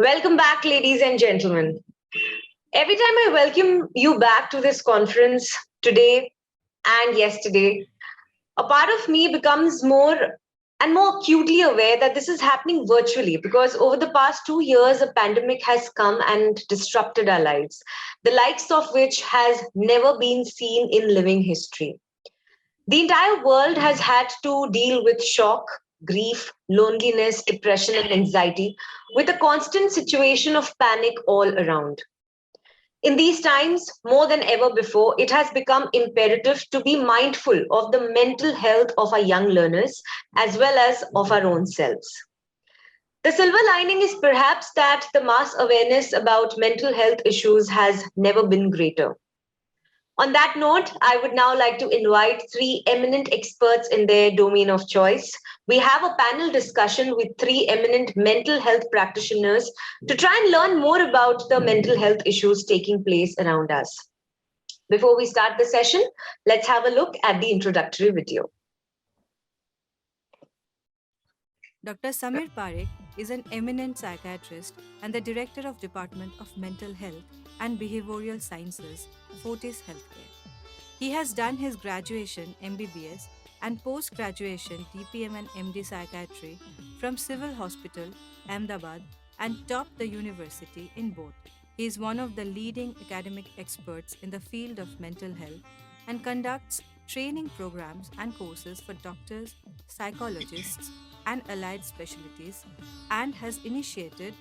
Welcome back, ladies and gentlemen. Every time I welcome you back to this conference today and yesterday, a part of me becomes more and more acutely aware that this is happening virtually because over the past 2 years, a pandemic has come and disrupted our lives, the likes of which has never been seen in living history. The entire world has had to deal with shock, grief, loneliness, depression, and anxiety with a constant situation of panic all around. In these times, more than ever before, it has become imperative to be mindful of the mental health of our young learners as well as of our own selves. The silver lining is perhaps that the mass awareness about mental health issues has never been greater. On that note, I would now like to invite three eminent experts in their domain of choice. We have a panel discussion with three eminent mental health practitioners to try and learn more about the mental health issues taking place around us. Before we start the session, let's have a look at the introductory video. Dr. Samir Parekh is an eminent psychiatrist and the director of Department of Mental Health and Behavioral Sciences, Fortis Healthcare. He has done his graduation MBBS and post-graduation DPM and MD Psychiatry from Civil Hospital, Ahmedabad, and topped the university in both. He is one of the leading academic experts in the field of mental health and conducts training programs and courses for doctors, psychologists, and allied specialties, and has initiated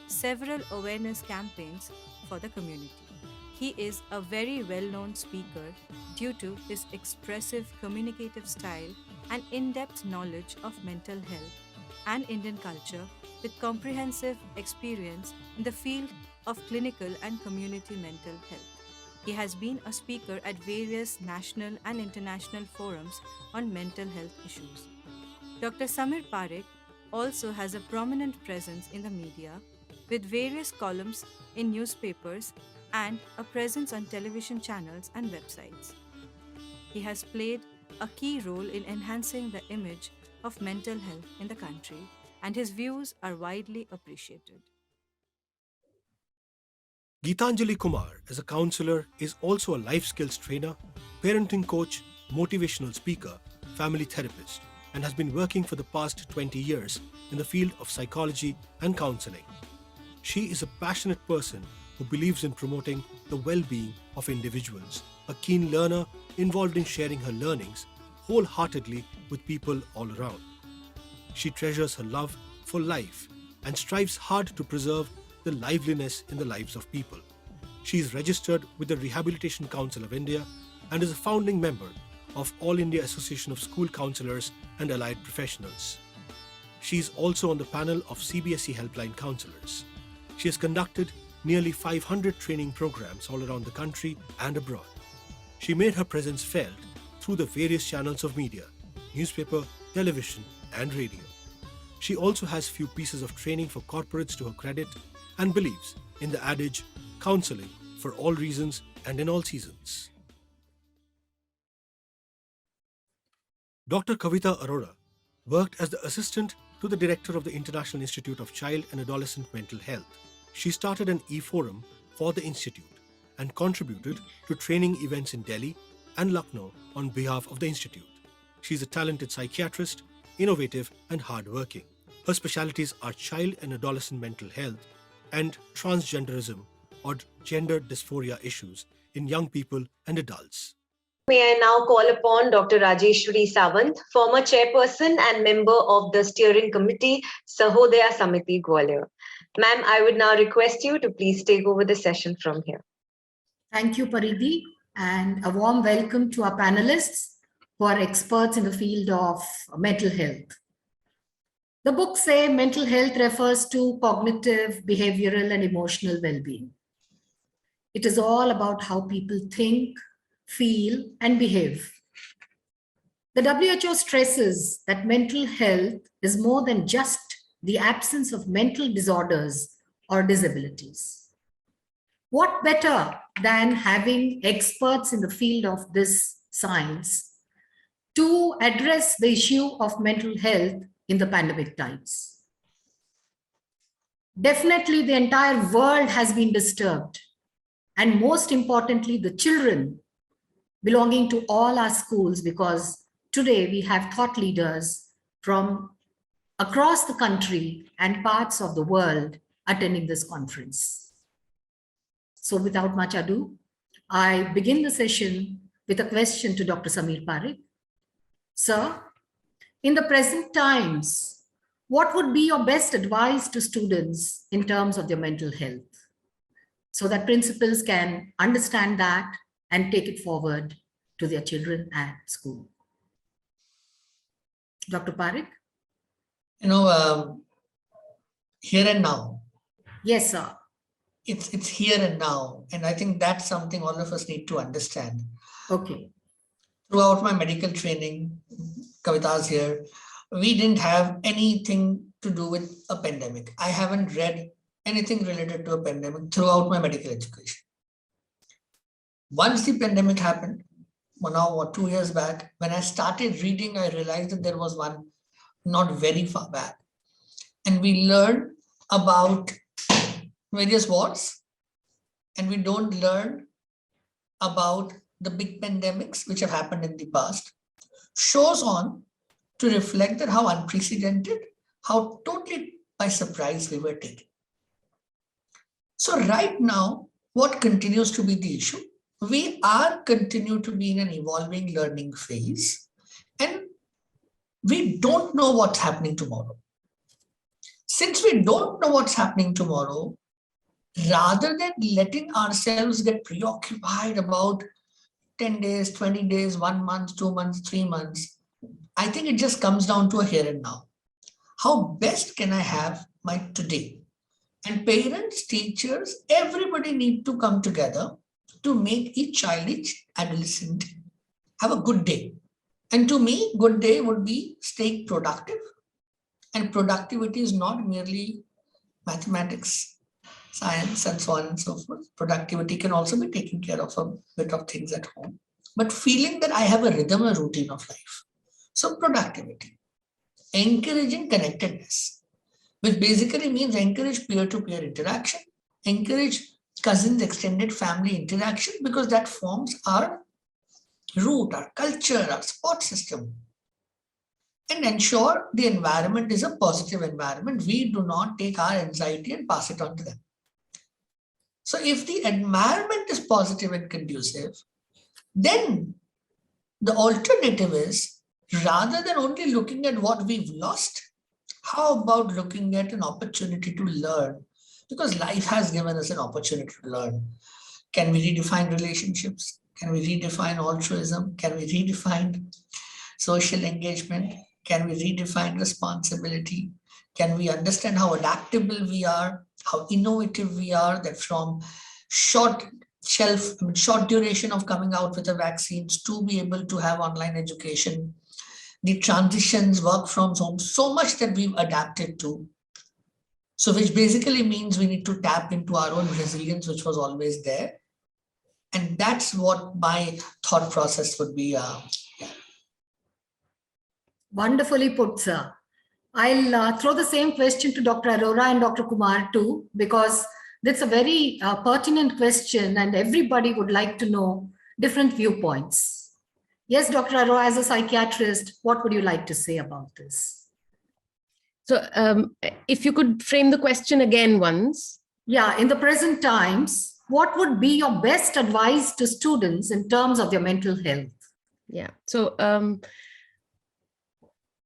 several awareness campaigns for the community. He is a very well known speaker due to his expressive communicative style and in depth knowledge of mental health and Indian culture with comprehensive experience in the field of clinical and community mental health. He has been a speaker at various national and international forums on mental health issues. Dr. Samir Parekh also has a prominent presence in the media with various columns in newspapers and a presence on television channels and websites. He has played a key role in enhancing the image of mental health in the country, and his views are widely appreciated. Geetanjali Kumar, as a counselor, is also a life skills trainer, parenting coach, motivational speaker, family therapist, and has been working for the past 20 years in the field of psychology and counseling. She is a passionate person who believes in promoting the well-being of individuals, a keen learner involved in sharing her learnings wholeheartedly with people all around. She treasures her love for life and strives hard to preserve the liveliness in the lives of people. She is registered with the Rehabilitation Council of India and is a founding member of All India Association of School Counsellors and Allied Professionals. She is also on the panel of CBSE Helpline Counsellors. She has conducted nearly 500 training programs all around the country and abroad. She made her presence felt through the various channels of media, newspaper, television, and radio. She also has few pieces of training for corporates to her credit and believes in the adage, counseling for all reasons and in all seasons. Dr. Kavita Arora worked as the assistant to the director of the International Institute of Child and Adolescent Mental Health. She started an e-forum for the institute and contributed to training events in Delhi and Lucknow on behalf of the institute. She is a talented psychiatrist, innovative and hardworking. Her specialties are child and adolescent mental health and transgenderism or gender dysphoria issues in young people and adults. May I now call upon Dr. Rajeshwari Sawant, former chairperson and member of the steering committee, Sahodaya Samiti, Gwalior. Ma'am, I would now request you to please take over the session from here. Thank you, Paridhi, and a warm welcome to our panelists who are experts in the field of mental health. The books say mental health refers to cognitive, behavioral, and emotional well-being. It is all about how people think, feel, and behave. The WHO stresses that mental health is more than just the absence of mental disorders or disabilities. What better than having experts in the field of this science to address the issue of mental health in the pandemic times? Definitely, the entire world has been disturbed. And most importantly, the children belonging to all our schools, because today we have thought leaders from across the country and parts of the world attending this conference. So without much ado, I begin the session with a question to Dr. Samir Parekh. Sir, in the present times, what would be your best advice to students in terms of their mental health, so that principals can understand that and take it forward to their children at school? Dr. Parekh? Here and now. Yes, sir. It's here and now. And I think that's something all of us need to understand. Okay. Throughout my medical training, Kavita's here, we didn't have anything to do with a pandemic. I haven't read anything related to a pandemic throughout my medical education. Once the pandemic happened, 1 or 2 years back, when I started reading, I realized that there was one not very far back. And we learned about various wars, and we don't learn about the big pandemics which have happened in the past. Shows on to reflect that how unprecedented, how totally by surprise we were taken. So right now, what continues to be the issue? We are continue to be in an evolving learning phase, and we don't know what's happening tomorrow. Since we don't know what's happening tomorrow, rather than letting ourselves get preoccupied about 10 days, 20 days, 1 month, 2 months, 3 months, I think it just comes down to a here and now. How best can I have my today? And parents, teachers, everybody need to come together to make each child, each adolescent have a good day. And to me, good day would be stay productive. And productivity is not merely mathematics, science, and so on and so forth. Productivity can also be taking care of a bit of things at home, but feeling that I have a rhythm, a routine of life. So productivity, encouraging connectedness, which basically means encourage peer-to-peer interaction, encourage cousins, extended family interaction, because that forms our root, our culture, our support system. And ensure the environment is a positive environment. We do not take our anxiety and pass it on to them. So if the environment is positive and conducive, then the alternative is, rather than only looking at what we've lost, how about looking at an opportunity to learn? Because life has given us an opportunity to learn. Can we redefine relationships? Can we redefine altruism? Can we redefine social engagement? Can we redefine responsibility? Can we understand how adaptable we are, how innovative we are, that from short duration of coming out with the vaccines to be able to have online education, the transitions, work from home, so much that we've adapted to. So which basically means we need to tap into our own resilience, which was always there. And that's what my thought process would be. Wonderfully put, sir. I'll throw the same question to Dr. Arora and Dr. Kumar too, because that's a very pertinent question and everybody would like to know different viewpoints. Yes, Dr. Arora, as a psychiatrist, what would you like to say about this? So if you could frame the question again once. Yeah, in the present times, what would be your best advice to students in terms of their mental health? Yeah, so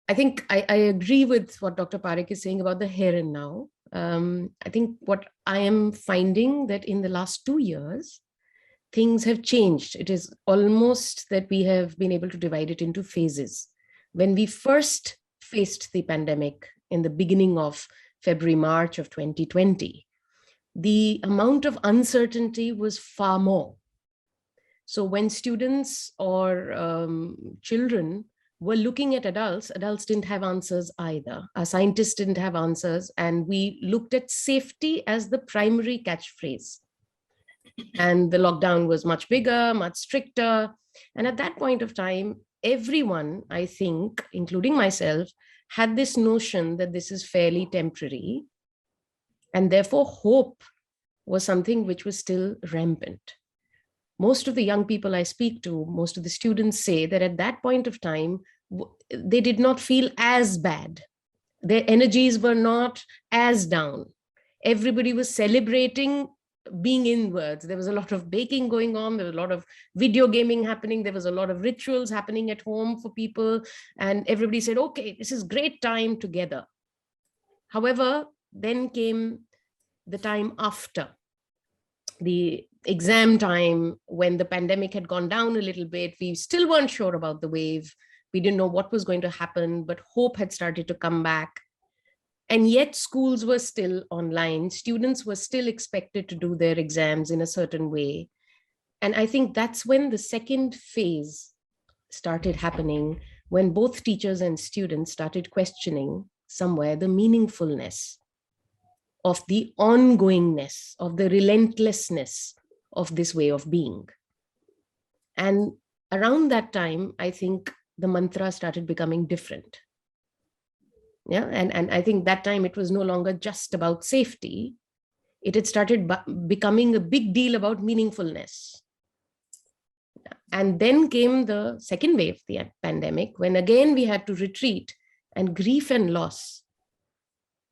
I think I agree with what Dr. Parekh is saying about the here and now. I think what I am finding that in the last 2 years, things have changed. It is almost that we have been able to divide it into phases. When we first faced the pandemic in the beginning of February, March of 2020, the amount of uncertainty was far more. So when students or children were looking at adults didn't have answers either. Our scientists didn't have answers, and we looked at safety as the primary catchphrase. And the lockdown was much bigger, much stricter. And at that point of time, everyone, I think, including myself, had this notion that this is fairly temporary And therefore, hope was something which was still rampant. Most of the young people I speak to, most of the students say that at that point of time, they did not feel as bad. Their energies were not as down. Everybody was celebrating being inwards. There was a lot of baking going on. There was a lot of video gaming happening. There was a lot of rituals happening at home for people. And everybody said, okay, this is great time together. However, then came the time after, the exam time, when the pandemic had gone down a little bit. We still weren't sure about the wave. We didn't know what was going to happen, but hope had started to come back. And yet schools were still online. Students were still expected to do their exams in a certain way. And I think that's when the second phase started happening, when both teachers and students started questioning somewhere the meaningfulness of the ongoingness, of the relentlessness of this way of being. And around that time, I think the mantra started becoming different. Yeah, and I think that time it was no longer just about safety. It had started becoming a big deal about meaningfulness. And then came the second wave, the pandemic, when again we had to retreat, and grief and loss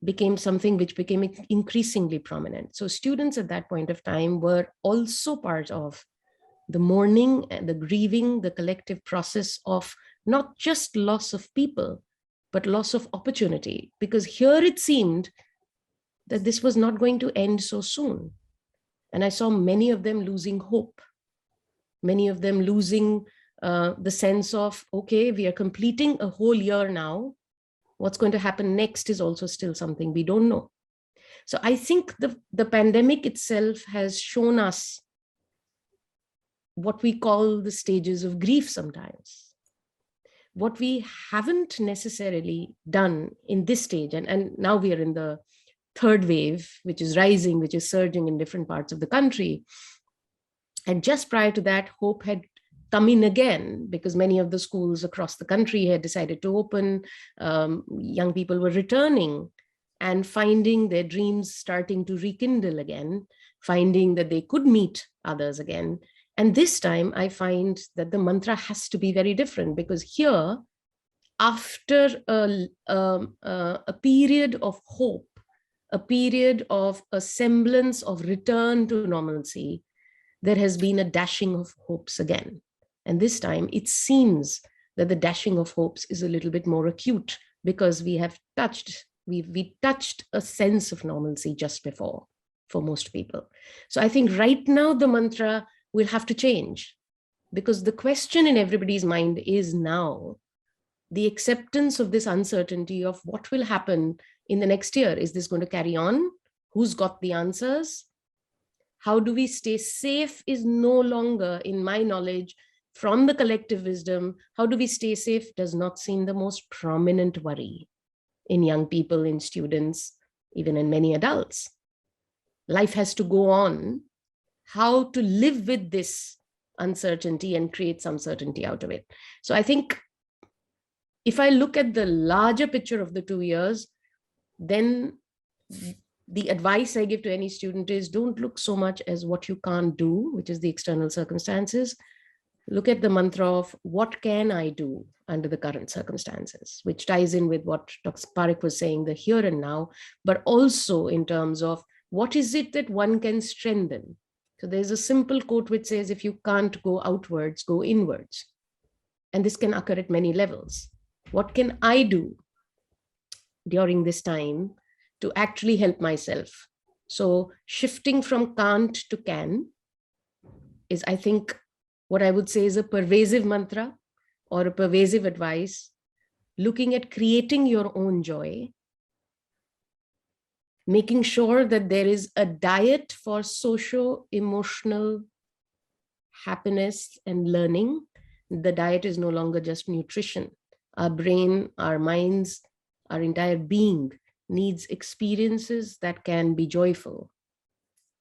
became something which became increasingly prominent. So students at that point of time were also part of the mourning and the grieving, the collective process of not just loss of people, but loss of opportunity, because here it seemed that this was not going to end so soon. And I saw many of them losing hope, many of them losing the sense of, okay, we are completing a whole year now. What's going to happen next is also still something we don't know. So I think the pandemic itself has shown us what we call the stages of grief sometimes. What we haven't necessarily done in this stage, and now we are in the third wave, which is rising, which is surging in different parts of the country. And just prior to that, hope had come in again, because many of the schools across the country had decided to open. Young people were returning and finding their dreams starting to rekindle again, finding that they could meet others again. And this time I find that the mantra has to be very different, because here, after a period of hope, a period of a semblance of return to normalcy, there has been a dashing of hopes again. And this time it seems that the dashing of hopes is a little bit more acute, because we touched a sense of normalcy just before for most people. So I think right now the mantra will have to change, because the question in everybody's mind is now the acceptance of this uncertainty of what will happen in the next year. Is this going to carry on? Who's got the answers? How do we stay safe is no longer, in my knowledge, from the collective wisdom, how do we stay safe does not seem the most prominent worry in young people, in students, even in many adults. Life has to go on. How to live with this uncertainty and create some certainty out of it. So I think if I look at the larger picture of the 2 years, then the advice I give to any student is, don't look so much as what you can't do, which is the external circumstances. Look at the mantra of what can I do under the current circumstances, which ties in with what Dr. Parekh was saying, the here and now, but also in terms of what is it that one can strengthen. So there's a simple quote which says, if you can't go outwards, go inwards. And this can occur at many levels. What can I do during this time to actually help myself? So shifting from can't to can is, I think, what I would say is a pervasive mantra or a pervasive advice, looking at creating your own joy, making sure that there is a diet for socio-emotional happiness and learning. The diet is no longer just nutrition. Our brain, our minds, our entire being needs experiences that can be joyful.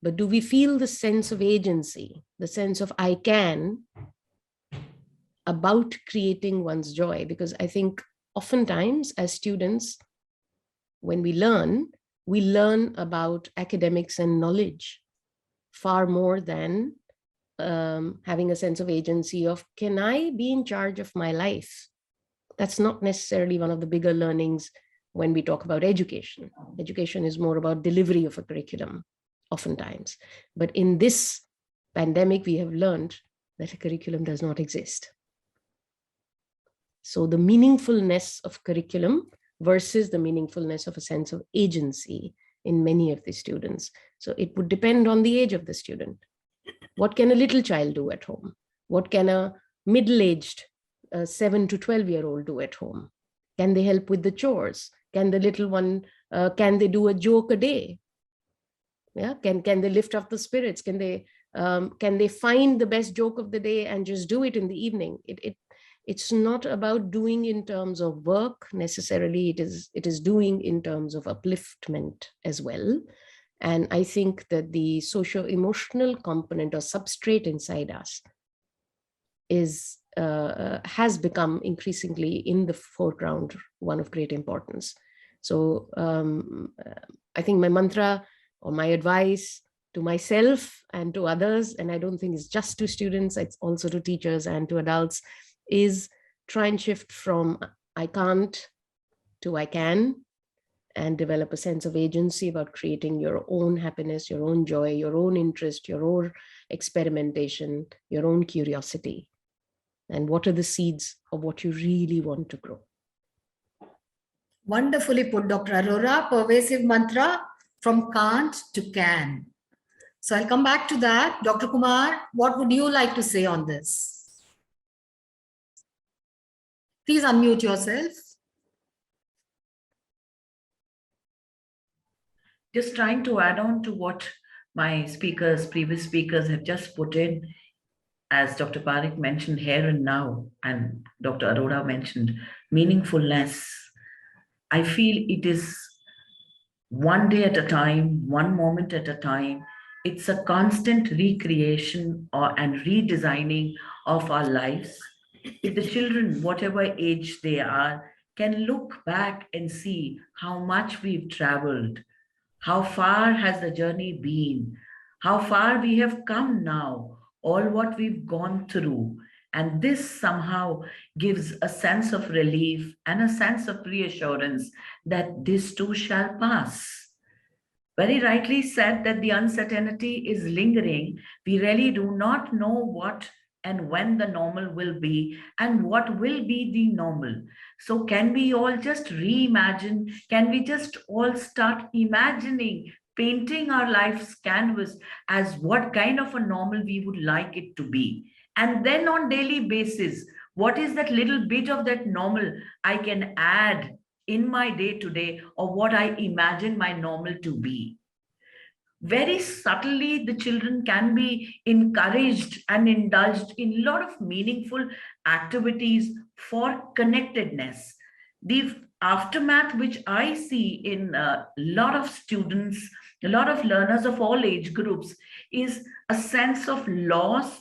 But do we feel the sense of agency, the sense of I can, about creating one's joy? Because I think oftentimes as students, when we learn, we learn about academics and knowledge far more than having a sense of agency of, can I be in charge of my life? That's not necessarily one of the bigger learnings when we talk about education. Education is more about delivery of a curriculum, oftentimes. But in this pandemic, we have learned that a curriculum does not exist. So the meaningfulness of curriculum versus the meaningfulness of a sense of agency in many of the students. So it would depend on the age of the student. What can a little child do at home? What can a middle-aged 7 to 12-year-old do at home? Can they help with the chores? Can the little one, can they do a joke a day? Yeah, can they lift up the spirits? Can they find the best joke of the day and just do it in the evening? It's not about doing in terms of work necessarily. It is doing in terms of upliftment as well. And I think that the socio-emotional component or substrate inside us has become increasingly in the foreground, one of great importance. So I think my mantra or my advice to myself and to others, and I don't think it's just to students, it's also to teachers and to adults, is try and shift from I can't to I can, and develop a sense of agency about creating your own happiness, your own joy, your own interest, your own experimentation, your own curiosity. And what are the seeds of what you really want to grow? Wonderfully put, Dr. Arora. Pervasive mantra from can't to can. So I'll come back to that. Dr. Kumar, what would you like to say on this? Please unmute yourself. Just trying to add on to what my previous speakers have just put in, as Dr. Parekh mentioned, here and now, and Dr. Arora mentioned meaningfulness. I feel it is one day at a time, one moment at a time. It's a constant recreation and redesigning of our lives. If the children, whatever age they are, can look back and see how much we've traveled, how far has the journey been, how far we have come now, all what we've gone through. And this somehow gives a sense of relief and a sense of reassurance that this too shall pass. Very rightly said that the uncertainty is lingering. We really do not know what and when the normal will be and what will be the normal. So can we all just reimagine? Can we just all start imagining, painting our life's canvas as what kind of a normal we would like it to be? And then on daily basis, what is that little bit of that normal I can add in my day-to-day, or what I imagine my normal to be? Very subtly, the children can be encouraged and indulged in a lot of meaningful activities for connectedness. The aftermath which I see in a lot of students, a lot of learners of all age groups, is a sense of loss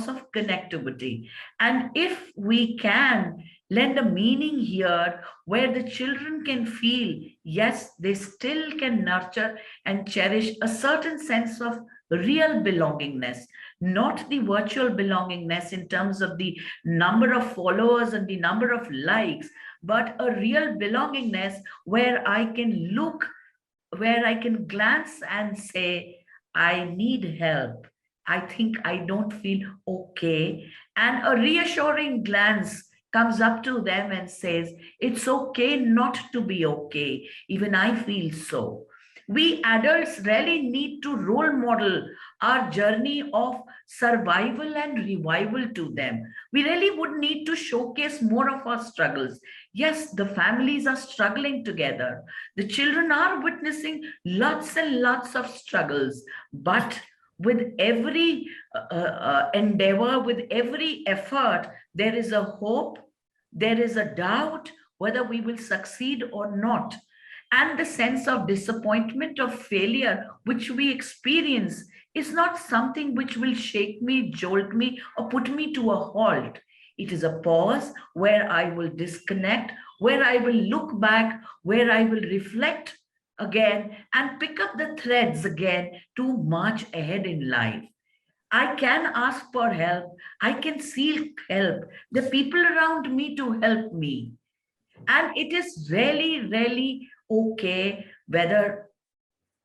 of connectivity. And if we can lend a meaning here where the children can feel, yes, they still can nurture and cherish a certain sense of real belongingness, not the virtual belongingness in terms of the number of followers and the number of likes, but a real belongingness where I can look, where I can glance and say, I need help. I think I don't feel okay. And a reassuring glance comes up to them and says, it's okay not to be okay. Even I feel so. We adults really need to role model our journey of survival and revival to them. We really would need to showcase more of our struggles. Yes, the families are struggling together. The children are witnessing lots and lots of struggles, but with every endeavor, with every effort, there is a hope, there is a doubt whether we will succeed or not. And the sense of disappointment, of failure, which we experience, is not something which will shake me, jolt me, or put me to a halt. It is a pause where I will disconnect, where I will look back, where I will reflect again and pick up the threads again to march ahead in life. I can ask for help. I can seek help. The people around me to help me. And it is really, really okay whether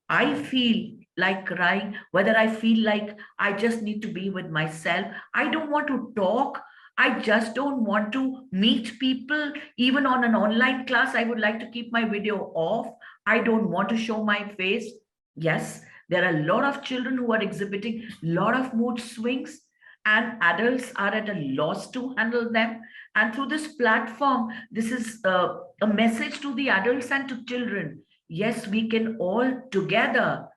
I feel like crying, whether I feel like I just need to be with myself. I don't want to talk. I just don't want to meet people. Even on an online class, I would like to keep my video off. I don't want to show my face. Yes, there are a lot of children who are exhibiting a lot of mood swings, and adults are at a loss to handle them. And through this platform, this is a message to the adults and to children. Yes, we can all together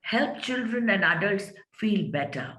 help children and adults feel better.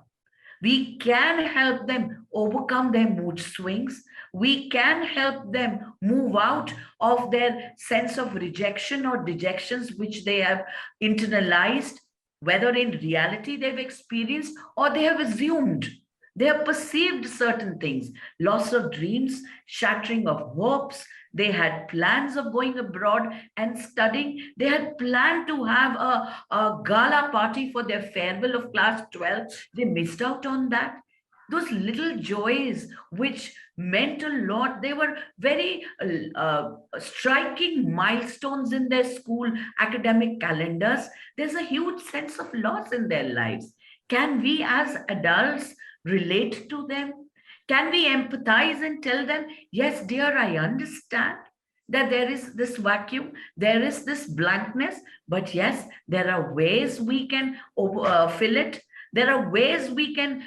We can help them overcome their mood swings. We can help them move out of their sense of rejection or dejections which they have internalized, whether in reality they've experienced or they have assumed. They have perceived certain things, loss of dreams, shattering of hopes. They had plans of going abroad and studying. They had planned to have a gala party for their farewell of class 12. They missed out on that. Those little joys which meant a lot, they were very striking milestones in their school academic calendars. There's a huge sense of loss in their lives. Can we as adults relate to them? Can we empathize and tell them, yes, dear, I understand that there is this vacuum, there is this blankness, but yes, there are ways we can fill it. There are ways we can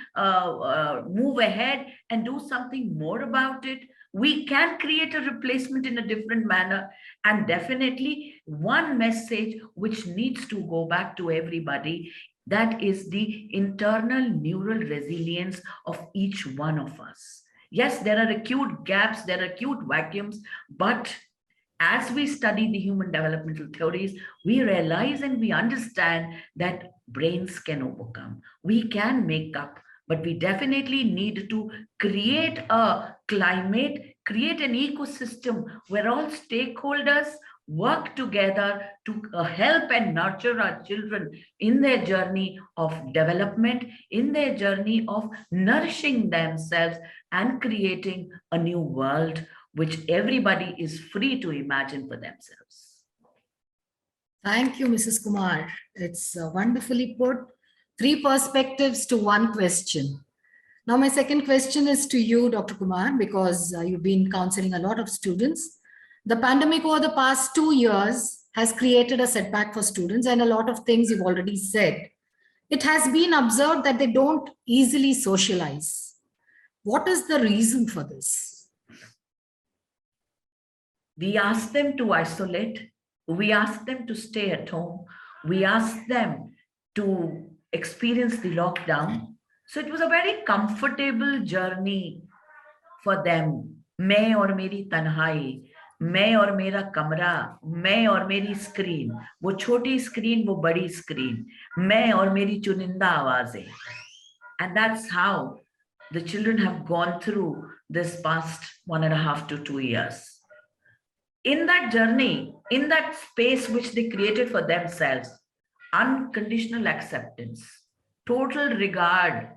move ahead and do something more about it. We can create a replacement in a different manner. And definitely one message which needs to go back to everybody, that is the internal neural resilience of each one of us. Yes, there are acute gaps, there are acute vacuums, but as we study the human developmental theories, we realize and we understand that brains can overcome. We can make up, but we definitely need to create a climate, create an ecosystem where all stakeholders work together to help and nurture our children in their journey of development, in their journey of nourishing themselves and creating a new world which everybody is free to imagine for themselves. Thank you, Mrs. Kumar. It's wonderfully put. 3 perspectives to 1 question. Now, my second question is to you, Dr. Kumar, because you've been counseling a lot of students. The pandemic over the past 2 years has created a setback for students, and a lot of things you've already said. It has been observed that they don't easily socialize. What is the reason for this? We ask them to isolate. We ask them to stay at home. We ask them to experience the lockdown. So it was a very comfortable journey for them. मैं और मेरी तन्हाई, मैं और मेरा कमरा, मैं और मेरी स्क्रीन, वो छोटी स्क्रीन, वो बड़ी स्क्रीन, मैं और मेरी चुनिंदा आवाजें. And that's how the children have gone through this past 1.5 to 2 years. In that journey, in that space which they created for themselves, unconditional acceptance, total regard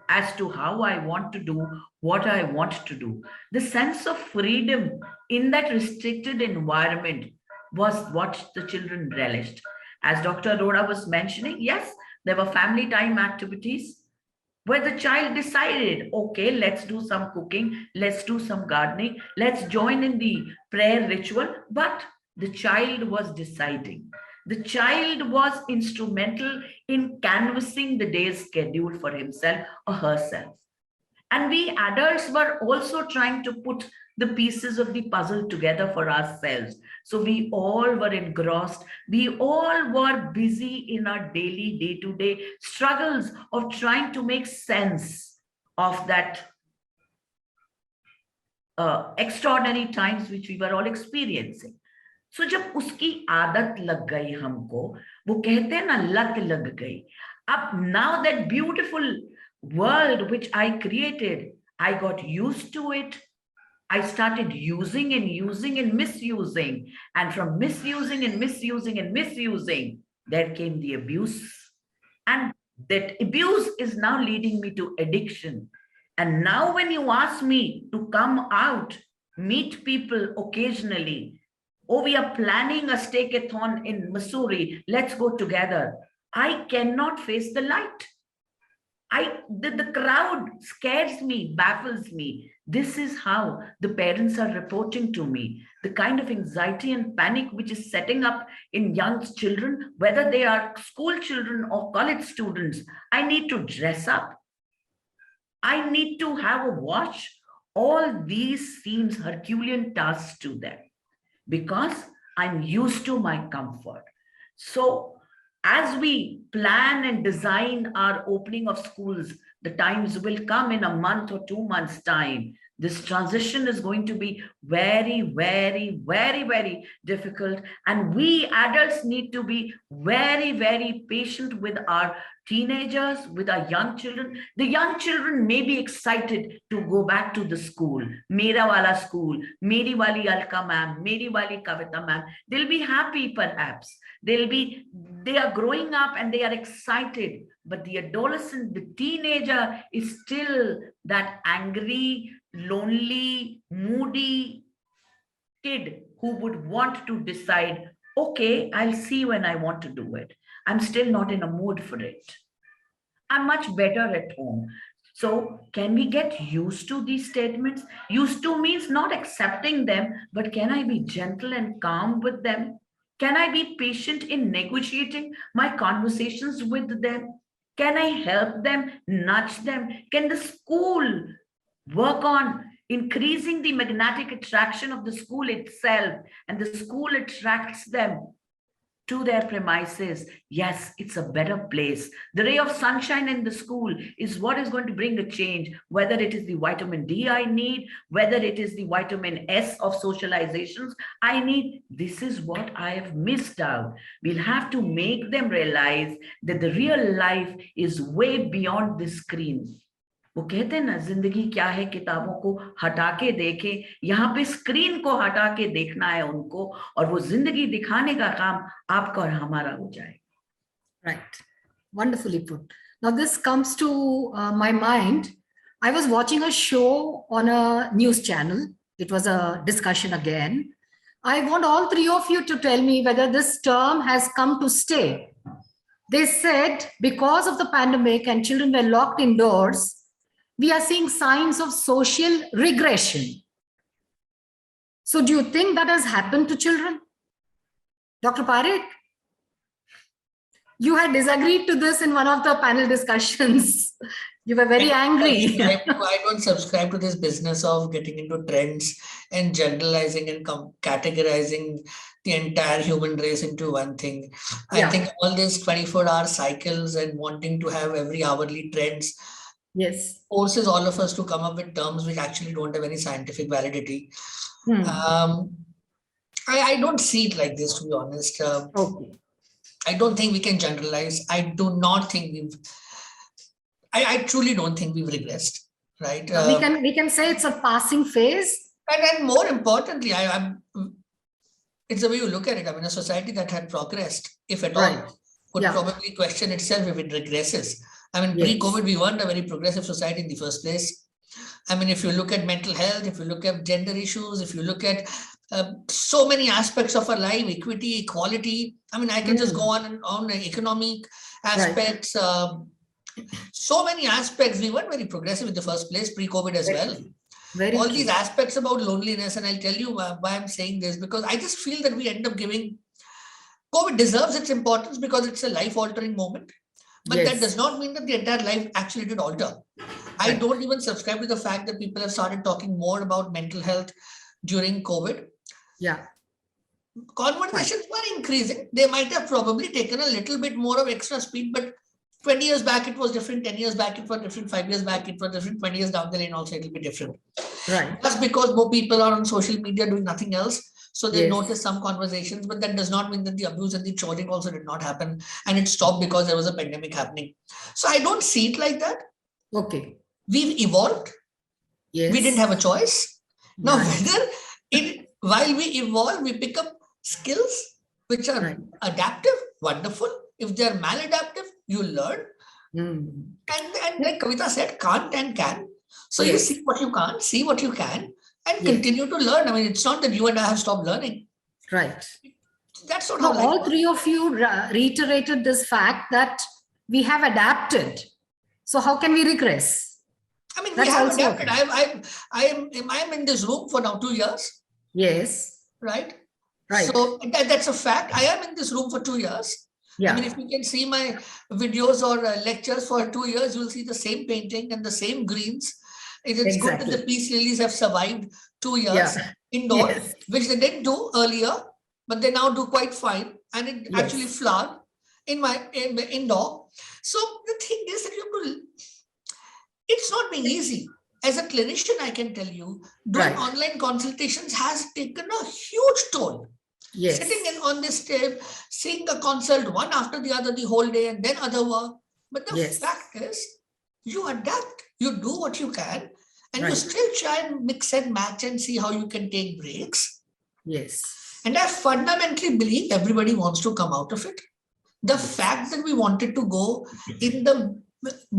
as to how I want to do what I want to do. The sense of freedom in that restricted environment was what the children relished. As Dr. Arora was mentioning, yes, there were family time activities where the child decided, okay, let's do some cooking, let's do some gardening, let's join in the prayer ritual, but the child was deciding. The child was instrumental in canvassing the day's schedule for himself or herself. And we adults were also trying to put the pieces of the puzzle together for ourselves. So we all were engrossed. We all were busy in our daily, day-to-day struggles of trying to make sense of that extraordinary times which we were all experiencing. So जब उसकी आदत लग गई हमको, वो कहते हैं ना लत लग गई. Up now that beautiful world which I created, I got used to it. I started using and using and misusing. And from misusing and misusing and misusing, there came the abuse. And that abuse is now leading me to addiction. And now, when you ask me to come out, meet people occasionally, oh, we are planning a steak-a-thon in Missouri, let's go together. I cannot face the light. The crowd scares me, baffles me. This is how the parents are reporting to me. The kind of anxiety and panic which is setting up in young children, whether they are school children or college students. I need to dress up. I need to have a wash. All these seems Herculean tasks to them because I'm used to my comfort. So as we plan and design our opening of schools, the times will come in a month or 2 months' time. This transition is going to be very, very, very, very difficult. And we adults need to be very, very patient with our teenagers, with our young children. The young children may be excited to go back to the school. Mera wala school, meri wali Alka ma'am, meri wali Kavita ma'am. They'll be happy perhaps. They are growing up and they are excited. But the adolescent, the teenager is still that angry, lonely, moody kid who would want to decide, okay, I'll see when I want to do it. I'm still not in a mood for it. I'm much better at home. So can we get used to these statements? Used to means not accepting them, but can I be gentle and calm with them? Can I be patient in negotiating my conversations with them? Can I help them, nudge them? Can the school work on increasing the magnetic attraction of the school itself, and the school attracts them to their premises? Yes, it's a better place. The ray of sunshine in the school is what is going to bring a change, whether it is the vitamin D I need, whether it is the vitamin S of socializations I need. This is what I have missed out. We'll have to make them realize that the real life is way beyond the screen. वो कहते हैं ना, जिंदगी क्या है, किताबों को हटा के देखें, यहाँ पे स्क्रीन को हटा के देखना है उनको, और वो जिंदगी दिखाने का काम आपका और हमारा हो जाए. Right. Wonderfully put. Now this comes to my mind. I was watching a show on a news channel. It was a discussion again. I want all three of you to tell me whether this term has come to stay. They said because of the pandemic and children were locked indoors, we are seeing signs of social regression. So do you think that has happened to children? Dr. Parekh, you had disagreed to this in one of the panel discussions. You were very angry. I don't subscribe to this business of getting into trends and generalizing and categorizing the entire human race into one thing. Yeah. I think all these 24-hour cycles and wanting to have every hourly trends, yes, forces all of us to come up with terms which actually don't have any scientific validity. I don't see it like this, to be honest. Okay. I don't think we can generalize. I do not think I truly don't think we've regressed, right? We can say it's a passing phase. And more importantly, it's the way you look at it. I mean, a society that had progressed, if at all, would probably question itself if it regresses. I mean, pre-COVID, we weren't a very progressive society in the first place. I mean, if you look at mental health, if you look at gender issues, if you look at so many aspects of our life, equity, equality. I mean, I can just go on and on, economic aspects, so many aspects. We weren't very progressive in the first place, pre-COVID as well. All these aspects about loneliness, and I'll tell you why I'm saying this, because I just feel that we end up giving, COVID deserves its importance because it's a life-altering moment. But that does not mean that the entire life actually did alter. I don't even subscribe to the fact that people have started talking more about mental health during COVID. Yeah. Conversations were increasing. They might have probably taken a little bit more of extra speed, but 20 years back it was different, 10 years back it was different, 5 years back it was different, 20 years down the lane also it will be different. Right. Just because more people are on social media doing nothing else, so they notice some conversations, but that does not mean that the abuse and the trolling also did not happen, and it stopped because there was a pandemic happening. So I don't see it like that. Okay. We've evolved. Yes. We didn't have a choice. Now, Right. whether while we evolve, we pick up skills which are Right. adaptive, wonderful. If they are maladaptive, you learn. Mm. And like Kavita said, can't and can. So you Yes. see what you can't, see what you can, and Yes. continue to learn. I mean, it's not that you and I have stopped learning. Right. That's not Now, how life all works. three of you reiterated this fact that we have adapted. So how can we regress? I mean, we That's have also adapted. okay. I am in this room for now 2 years, Yes. right? Right. So that's a fact. I am in this room for 2 years. I mean, Yeah. if you can see my videos or lectures for 2 years, you'll see the same painting and the same greens. It's good that the Exactly. peace lilies have survived 2 years Yeah. indoor, Yes. which they didn't do earlier, but they now do quite fine. And it actually Yes. flowered in indoor. So the thing is that you have to, it's not being easy. As a clinician, I can tell you, doing Right. online consultations has taken a huge toll. Yes. Sitting in on this tape, seeing a consult one after the other the whole day and then other work. But the Yes. fact is, you adapt, you do what you can, and you Right. still try and mix and match and see how you can take breaks. Yes. And I fundamentally believe everybody wants to come out of it. The Yes. fact that we wanted to go in the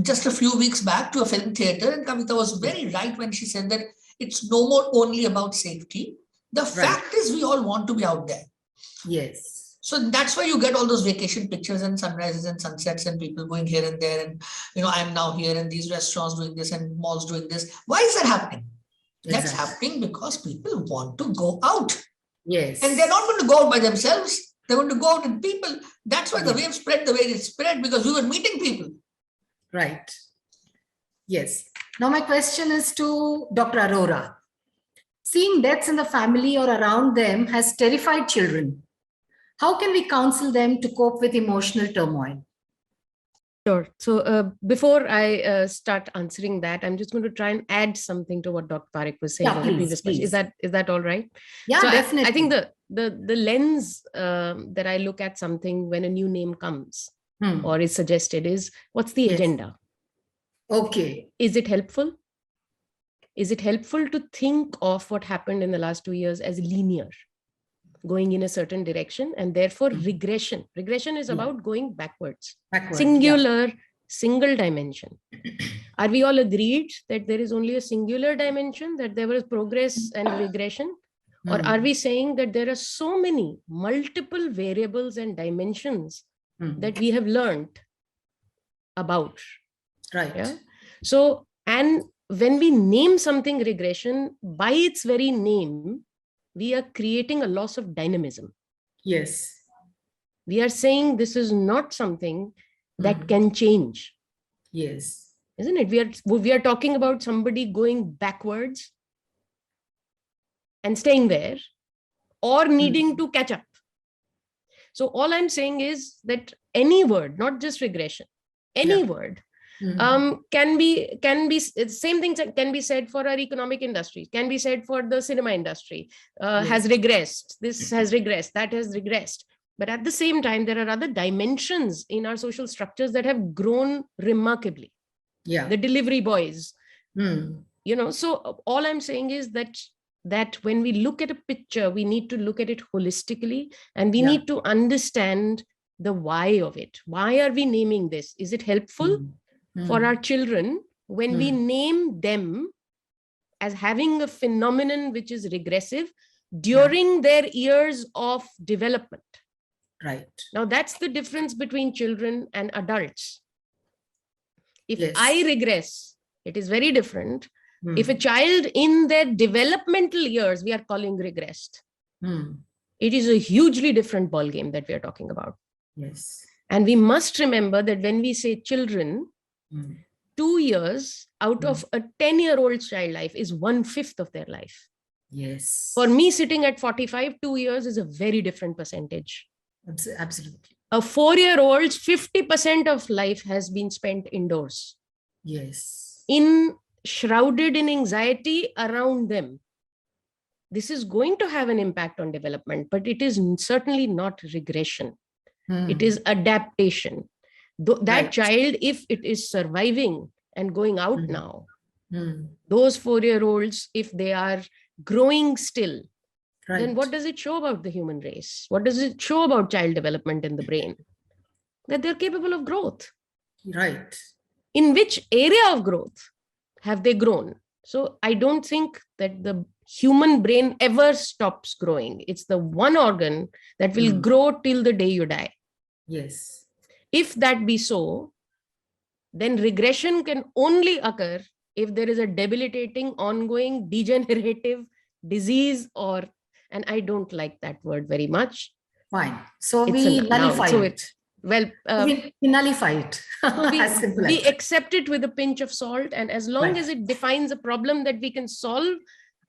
just a few weeks back to a film theater, and Kavita was very right when she said that it's no more only about safety. The fact is we all want to be out there. Yes. So that's why you get all those vacation pictures and sunrises and sunsets and people going here and there. And, I'm now here and these restaurants doing this and malls doing this. Why is that happening? That's Exactly. happening because people want to go out. Yes. And they're not going to go out by themselves. They're going to go out with people. That's why the Yes. wave spread the way it spread, because we were meeting people. Right. Yes. Now my question is to Dr. Arora. Seeing deaths in the family or around them has terrified children. How can we counsel them to cope with emotional turmoil? Sure. So before I start answering that, I'm just going to try and add something to what Dr. Parekh was saying Yeah, on the please, previous question. please. Is that all right? Yeah, So definitely. I think the lens that I look at something when a new name comes or is suggested is, what's the Yes. agenda? Okay. Is it helpful? Is it helpful to think of what happened in the last 2 years as linear, going in a certain direction, and therefore regression? Regression is about going backwards. Backward, Singular, single dimension. Are we all agreed that there is only a singular dimension, that there was progress and regression? Or are we saying that there are so many multiple variables and dimensions that we have learned about? Right. Yeah. So, and when we name something regression, by its very name, we are creating a loss of dynamism. Yes. We are saying this is not something that can change. Yes. Isn't it? We are talking about somebody going backwards and staying there, or needing to catch up. So all I'm saying is that any word, not just regression, any word can be same things can be said for our economic industry, can be said for the cinema industry. Has regressed, this has regressed, that has regressed. But at the same time, there are other dimensions in our social structures that have grown remarkably. Yeah. The delivery boys, so all I'm saying is that when we look at a picture, we need to look at it holistically, and we need to understand the why of it. Why are we naming this? Is it helpful for our children when we name them as having a phenomenon which is regressive during their years of development? Right. Now, that's the difference between children and adults. If I regress, it is very different. If a child in their developmental years, we are calling regressed, it is a hugely different ballgame that we are talking about. Yes. And we must remember that when we say children, 2 years out of a 10-year-old child life is 1/5 of their life. Yes. For me, sitting at 45, 2 years is a very different percentage. Absolutely. A 4-year-old's 50% of life has been spent indoors. Yes. Shrouded in anxiety around them. This is going to have an impact on development, but it is certainly not regression. It is adaptation. That child, if it is surviving and going out now, those 4-year-olds, if they are growing still, then Right. what does it show about the human race? What does it show about child development in the brain? That they're capable of growth. Right. In which area of growth have they grown? So I don't think that the human brain ever stops growing. It's the one organ that will grow till the day you die. Yes. If that be so, then regression can only occur if there is a debilitating, ongoing, degenerative disease, or, and I don't like that word very much. Fine. So It's we a noun. nullify So it. well, We nullify it. As simple we as that. accept it with a pinch of salt, and as long Right. as it defines a problem that we can solve,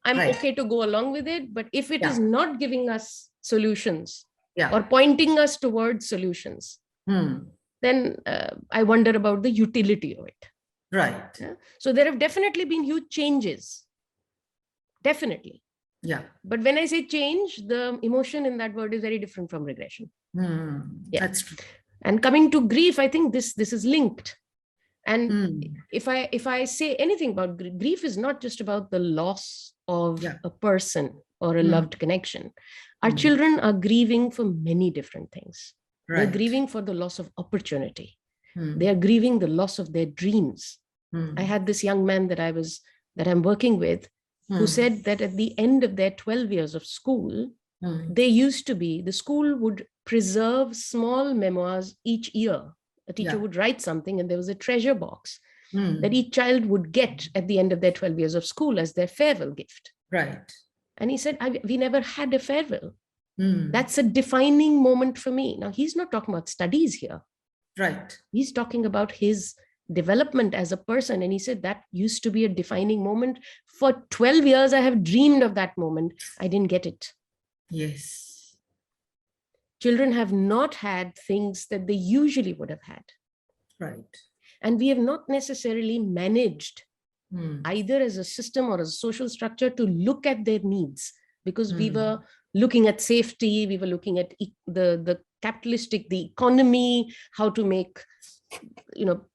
I'm Right. okay to go along with it. But if it Yeah. is not giving us solutions Yeah. or pointing us towards solutions, then I wonder about the utility of it. Right. Yeah? So there have definitely been huge changes. Definitely. Yeah. But when I say change, the emotion in that word is very different from regression. Yeah. That's true. And coming to grief, I think this is linked. And if I say anything about grief is not just about the loss of a person or a loved connection. Our children are grieving for many different things. Right. They're grieving for the loss of opportunity. They are grieving the loss of their dreams. I had this young man that I'm working with who said that at the end of their 12 years of school, the school would preserve small memoirs each year. A teacher would write something and there was a treasure box that each child would get at the end of their 12 years of school as their farewell gift. Right. And he said, we never had a farewell. That's a defining moment for me. Now, he's not talking about studies here. Right. He's talking about his development as a person. And he said that used to be a defining moment. For 12 years, I have dreamed of that moment. I didn't get it. Yes. Children have not had things that they usually would have had. Right. And we have not necessarily managed either as a system or as a social structure to look at their needs, because we were looking at safety, we were looking at the capitalistic, the economy, how to make,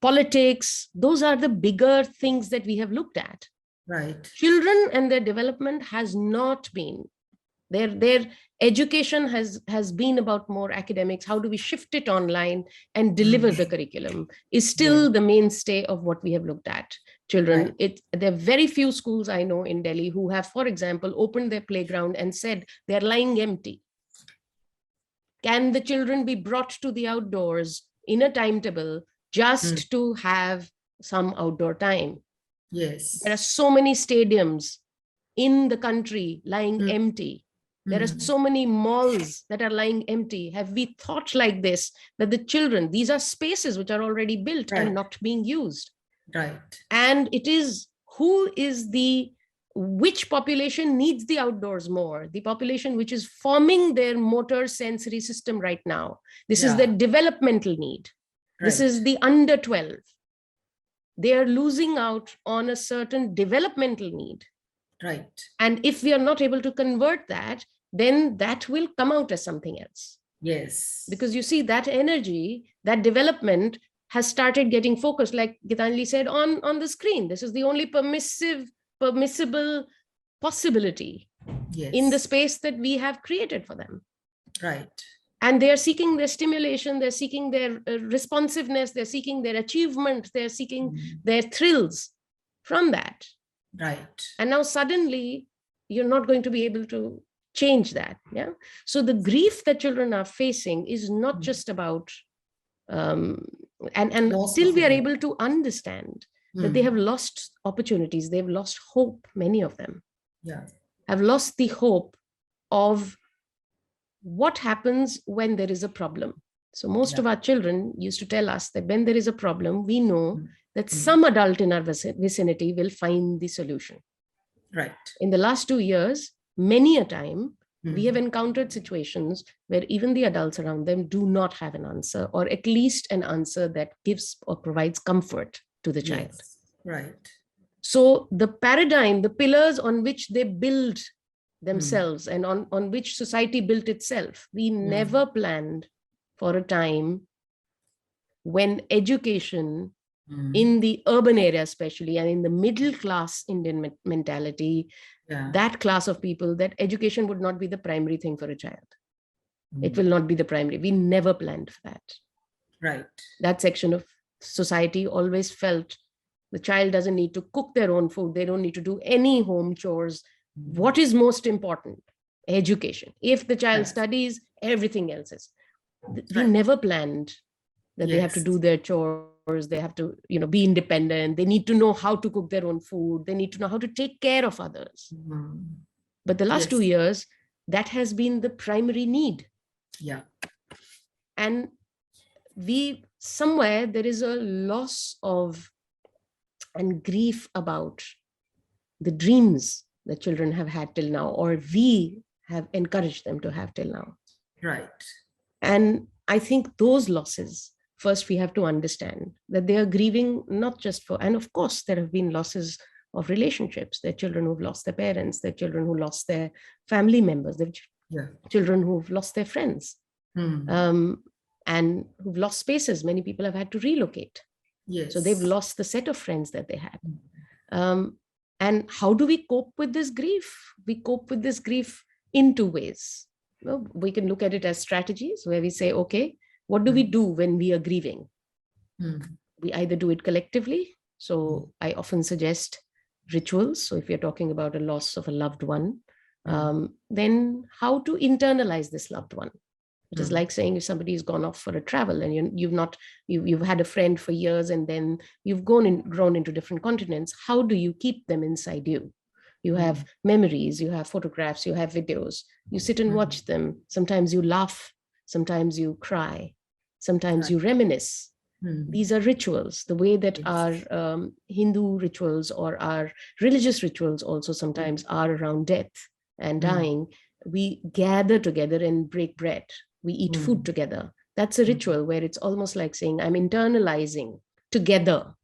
politics. Those are the bigger things that we have looked at. Right. Children and their development has not been. Their education has been about more academics. How do we shift it online and deliver the curriculum is still the mainstay of what we have looked at. Children, there are very few schools I know in Delhi who have, for example, opened their playground and said they're lying empty. Can the children be brought to the outdoors in a timetable just to have some outdoor time? Yes. There are so many stadiums in the country lying empty. There are so many malls that are lying empty. Have we thought like this, that the children, these are spaces which are already built and not being used? Right. And it is which population needs the outdoors more? The population which is forming their motor sensory system right now. This is their developmental need. This is the under 12. They are losing out on a certain developmental need. Right. And if we are not able to convert that, then that will come out as something else. Yes. Because you see, that energy, that development has started getting focused, like Gitanjali said, on the screen. This is the only permissible possibility in the space that we have created for them. Right. And they are seeking their stimulation, they're seeking their responsiveness, they're seeking their achievement, they're seeking their thrills from that. Right. And now suddenly you're not going to be able to change that. Yeah. So the grief that children are facing is not just about, and till we are able to understand that they have lost opportunities, they've lost hope, many of them have lost the hope of what happens when there is a problem. So most of our children used to tell us that when there is a problem, we know that some adult in our vicinity will find the solution. Right. In the last 2 years, many a time, we have encountered situations where even the adults around them do not have an answer, or at least an answer that gives or provides comfort to the child. Yes. Right. So the paradigm, the pillars on which they build themselves and on which society built itself, we never planned for a time when education in the urban area, especially, and in the middle class Indian mentality, that class of people, that education would not be the primary thing for a child. It will not be the primary. We never planned for that. Right. That section of society always felt the child doesn't need to cook their own food. They don't need to do any home chores. What is most important? Education. If the child studies, everything else is. We never planned that they have to do their chores. They have to, be independent. They need to know how to cook their own food. They need to know how to take care of others. But the last 2 years, that has been the primary need. Yeah. And somewhere there is a loss of and grief about the dreams that children have had till now, or we have encouraged them to have till now. Right. And I think those losses, first we have to understand that they are grieving not just for, and of course there have been losses of relationships. There are children who've lost their parents, there are children who lost their family members, there are children who've lost their friends, and who've lost spaces. Many people have had to relocate. So they've lost the set of friends that they had. And how do we cope with this grief? We cope with this grief in two ways. We can look at it as strategies where we say, okay, what do we do when we are grieving? We either do it collectively. So I often suggest rituals. So if you're talking about a loss of a loved one, then how to internalize this loved one. It is like saying if somebody has gone off for a travel and you've had a friend for years and then you've grown into different continents. How do you keep them inside you? You have memories, you have photographs, you have videos. You sit and watch them. Sometimes you laugh, sometimes you cry, sometimes you reminisce. These are rituals, the way that our Hindu rituals or our religious rituals also sometimes are around death and dying. We gather together and break bread. We eat food together. That's a ritual where it's almost like saying, I'm internalizing together.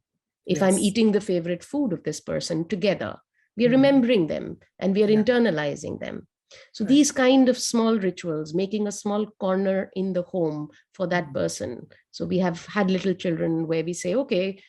If I'm eating the favorite food of this person together, we are remembering them and we are internalizing them. So these kind of small rituals, making a small corner in the home for that person. So we have had little children where we say, okay,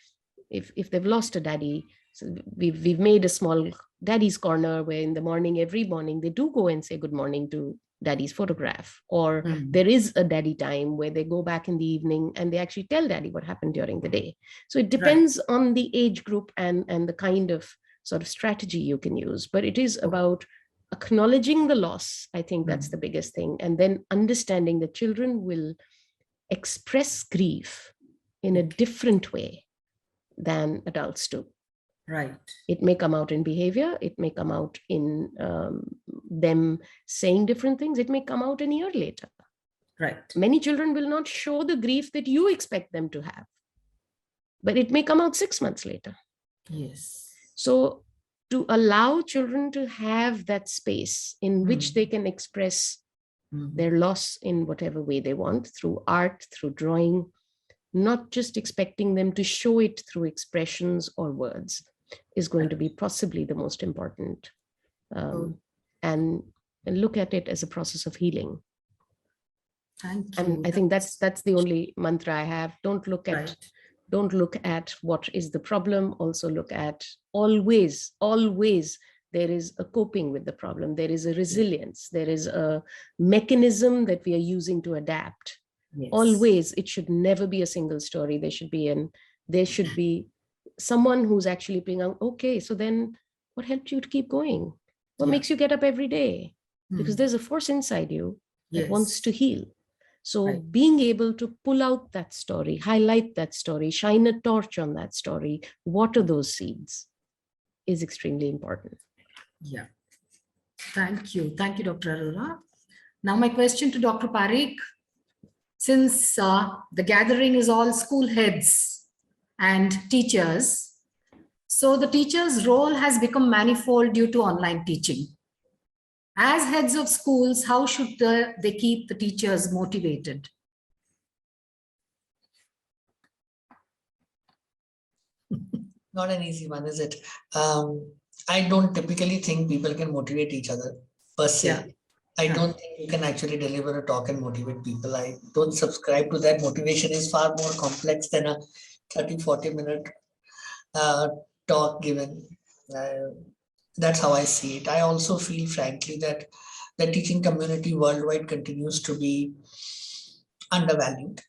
if they've lost a daddy, so we've made a small daddy's corner where in the morning, every morning, they do go and say good morning to daddy's photograph, or there is a daddy time where they go back in the evening and they actually tell daddy what happened during the day. So it depends on the age group and the kind of sort of strategy you can use, but it is about acknowledging the loss. I think that's the biggest thing. And then understanding that children will express grief in a different way than adults do. Right. It may come out in behavior. It may come out in them saying different things. It may come out a year later. Right. Many children will not show the grief that you expect them to have, but it may come out 6 months later. Yes. So to allow children to have that space in which they can express their loss in whatever way they want, through art, through drawing, not just expecting them to show it through expressions or words, is going to be possibly the most important. And look at it as a process of healing. Thank you. And I think that's the only mantra I have. Don't look at what is the problem. Also look at always there is a coping with the problem. There is a resilience. There is a mechanism that we are using to adapt. Yes. Always, it should never be a single story. There should be someone who's actually being, okay, so then what helped you to keep going? What makes you get up every day? Because there's a force inside you that wants to heal. So being able to pull out that story, highlight that story, shine a torch on that story, water those seeds is extremely important. Yeah. Thank you. Thank you, Dr. Arora. Now my question to Dr. Parikh, since the gathering is all school heads and teachers, so the teacher's role has become manifold due to online teaching. As heads of schools, how should they keep the teachers motivated? Not an easy one, is it? I don't typically think people can motivate each other per se. Yeah. I don't think you can actually deliver a talk and motivate people. I don't subscribe to that. Motivation is far more complex than a 30-40 minute talk given. That's how I see it. I also feel, frankly, that the teaching community worldwide continues to be undervalued,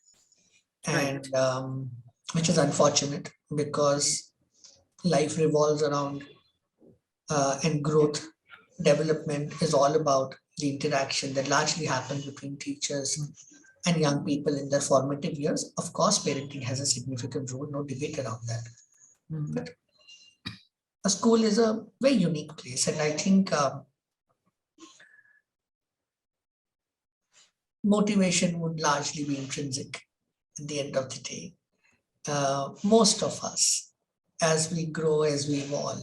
Right. and which is unfortunate because life revolves around and growth development is all about the interaction that largely happens between teachers and young people in their formative years. Of course, parenting has a significant role, no debate around that. Mm. But a school is a very unique place, and I think motivation would largely be intrinsic at the end of the day. Most of us, as we grow, as we evolve,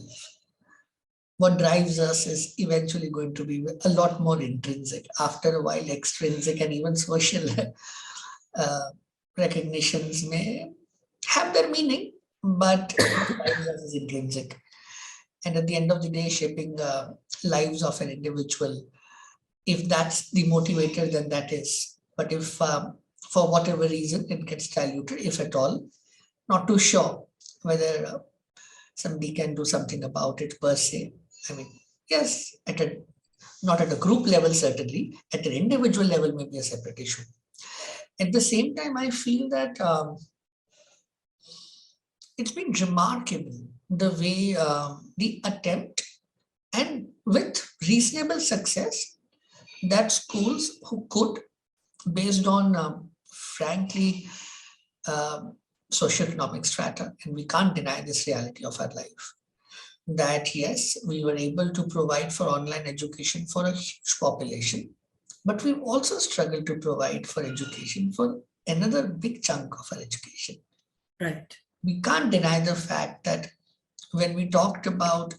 what drives us is eventually going to be a lot more intrinsic. After a while, extrinsic and even social uh, recognitions may have their meaning, but what drives us is intrinsic. And at the end of the day, shaping lives of an individual, if that's the motivator, then that is. But if for whatever reason it gets diluted, if at all, not too sure whether somebody can do something about it per se. I mean, yes, not at a group level, certainly. At an individual level, maybe a separate issue. At the same time, I feel that it's been remarkable the way the attempt, and with reasonable success, that schools who could, based on frankly socioeconomic strata, and we can't deny this reality of our life, that yes, we were able to provide for online education for a huge population, but we've also struggled to provide for education for another big chunk of our education. Right. We can't deny the fact that when we talked about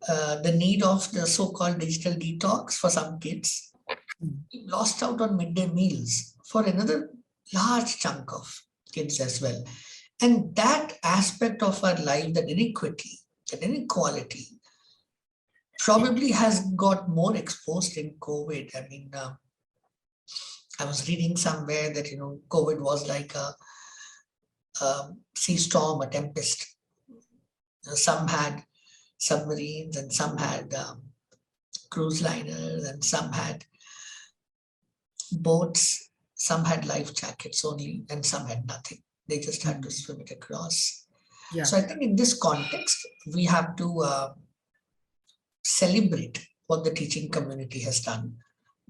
the need of the so-called digital detox for some kids, we lost out on midday meals for another large chunk of kids as well. And that aspect of our life, that inequity, that inequality, probably has got more exposed in COVID. I mean, I was reading somewhere that, COVID was like a sea storm, a tempest. Some had submarines and some had cruise liners and some had boats, some had life jackets only and some had nothing. They just had to swim it across. Yeah. So I think in this context, we have to celebrate what the teaching community has done,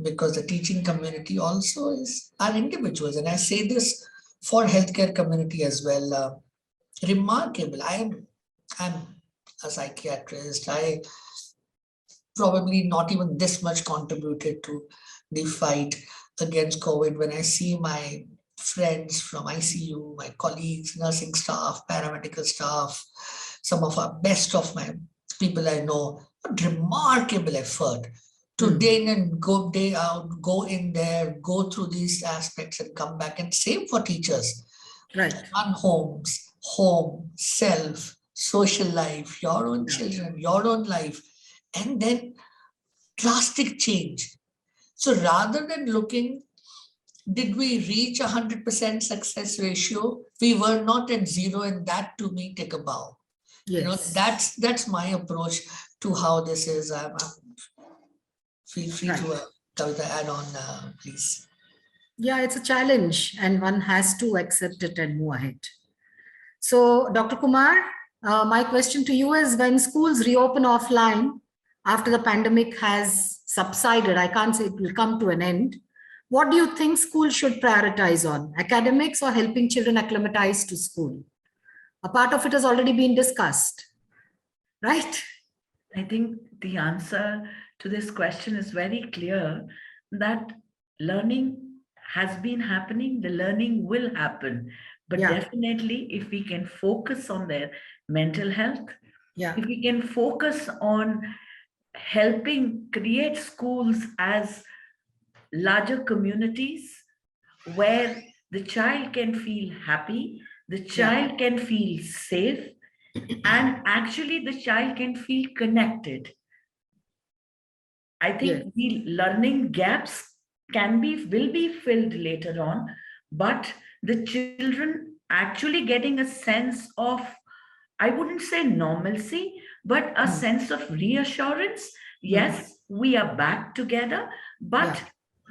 because the teaching community also are individuals. And I say this for healthcare community as well. Remarkable. I'm a psychiatrist. I probably not even this much contributed to the fight against COVID. When I see my friends from ICU, my colleagues, nursing staff, paramedical staff, some of our best of my people I know, what remarkable effort to day in and go day out, go in there, go through these aspects and come back. And same for teachers. Right. Run homes, home, self, social life, your own children, your own life, and then drastic change. So rather than looking, did we reach 100% success ratio? We were not at zero, and that to me take a bow. Yes. That's my approach to how this is. Feel free to Kavita, add on, please. Yeah, it's a challenge and one has to accept it and move ahead. So, Dr. Kumar, my question to you is, when schools reopen offline after the pandemic has subsided, I can't say it will come to an end, what do you think schools should prioritize on, academics or helping children acclimatize to school? A part of it has already been discussed, right? I think the answer to this question is very clear, that learning has been happening, the learning will happen. But definitely, if we can focus on their mental health, if we can focus on helping create schools as larger communities where the child can feel happy, the child can feel safe, and actually the child can feel connected. I think the learning gaps will be filled later on, but the children actually getting a sense of, I wouldn't say normalcy, but a sense of reassurance. Yes, we are back together, but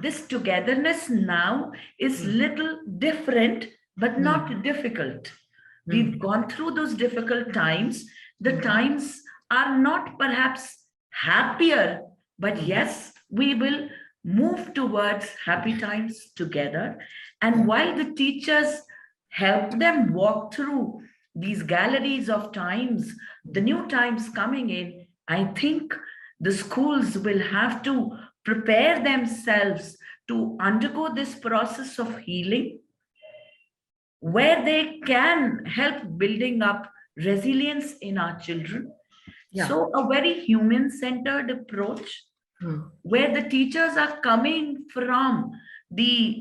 this togetherness now is little different, but not difficult. We've gone through those difficult times. The times are not perhaps happier, but yes, we will move towards happy times together. And while the teachers help them walk through these galleries of times, the new times coming in, I think the schools will have to prepare themselves to undergo this process of healing, where they can help building up resilience in our children. So a very human-centered approach, where the teachers are coming from the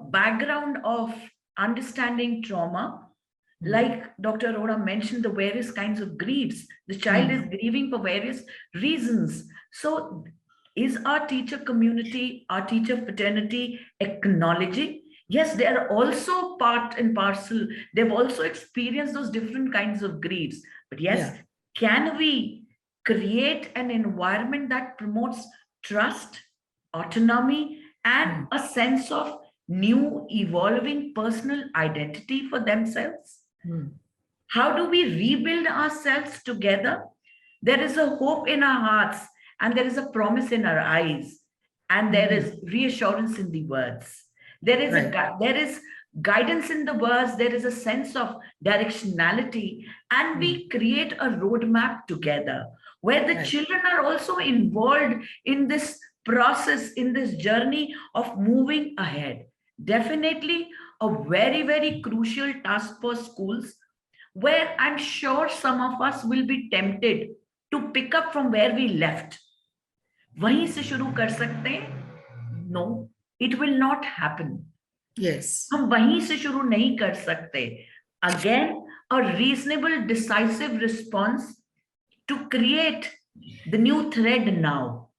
background of understanding trauma. Like Dr. Arora mentioned, the various kinds of griefs. The child is grieving for various reasons. So is our teacher community, our teacher fraternity acknowledging? Yes, they are also part and parcel. They've also experienced those different kinds of griefs. But yes, can we create an environment that promotes trust, autonomy, and a sense of new evolving personal identity for themselves? How do we rebuild ourselves together? There is a hope in our hearts, and there is a promise in our eyes, and there is reassurance in the words. There is guidance in the words. There is a sense of directionality, and we create a roadmap together where the children are also involved in this process, in this journey of moving ahead. Definitely a very, very crucial task for schools, where I'm sure some of us will be tempted to pick up from where we left. वहीं से शुरू कर सकते हैं? No, it will not happen. Yes. हम वहीं से शुरू नहीं कर सकते. Again, a reasonable, decisive response to create the new thread now.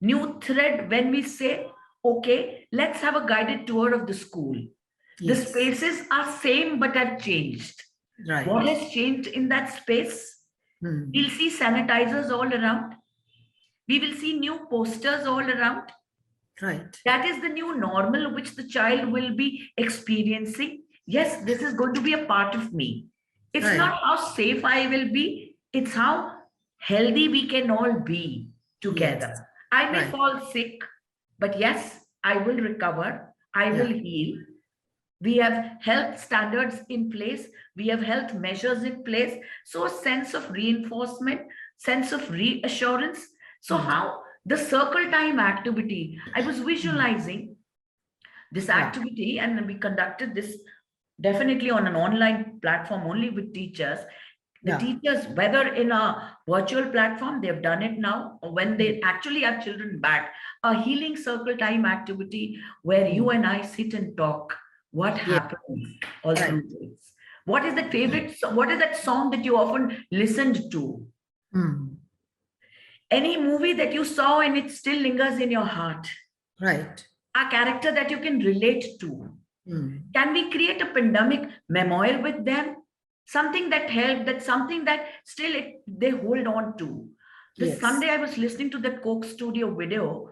New thread when we say, okay, let's have a guided tour of the school. The spaces are same but have changed. Right. What has changed in that space? We'll see sanitizers all around. We will see new posters all around. Right. That is the new normal which the child will be experiencing. Yes, this is going to be a part of me. It's not how safe I will be. It's how healthy we can all be together. Yes. I may fall sick, but yes, I will recover. I will heal. We have health standards in place. We have health measures in place. So a sense of reinforcement, sense of reassurance. So how the circle time activity, I was visualizing this activity, and we conducted this definitely on an online platform only with teachers. The teachers, whether in a virtual platform, they've done it now, or when they actually have children back, a healing circle time activity where you and I sit and talk. What happens all through this? What is the favorite? What is that song that you often listened to? Any movie that you saw and it still lingers in your heart? Right. A character that you can relate to? Can we create a pandemic memoir with them? Something that helped, that something that still they hold on to. This Sunday, I was listening to that Coke Studio video,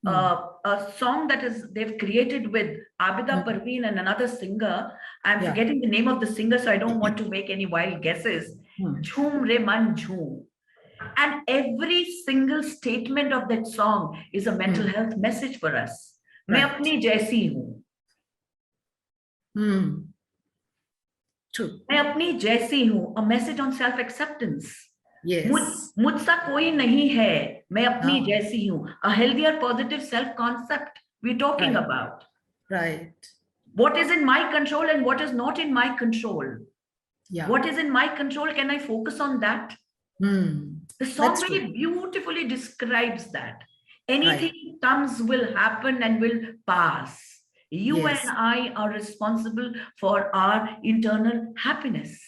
a song that they've created with Abida Parveen and another singer. I'm forgetting the name of the singer, so I don't want to make any wild guesses. Jhoom Re Man Jhoom. And every single statement of that song is a mental health message for us. मैं अपनी जैसी हूँ. True. मैं अपनी जैसी हूँ. A message on self-acceptance. Yes. मुझसा कोई नहीं है. मैं अपनी जैसी हूँ. A healthier, positive self-concept we're talking about. Right. What is in my control and what is not in my control? What is in my control? Can I focus on that? The song very beautifully describes that. Anything comes will happen and will pass. You and I are responsible for our internal happiness.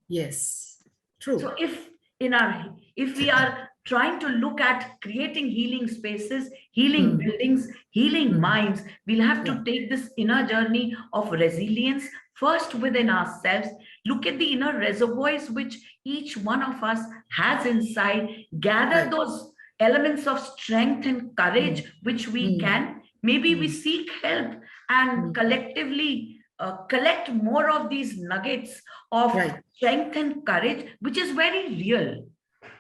Yes. True. So if we are trying to look at creating healing spaces, healing buildings, healing minds, we'll have to take this inner journey of resilience first within ourselves. Look at the inner reservoirs which each one of us has inside, gather those elements of strength and courage which we can. Maybe we seek help and collectively collect more of these nuggets of strength and courage, which is very real.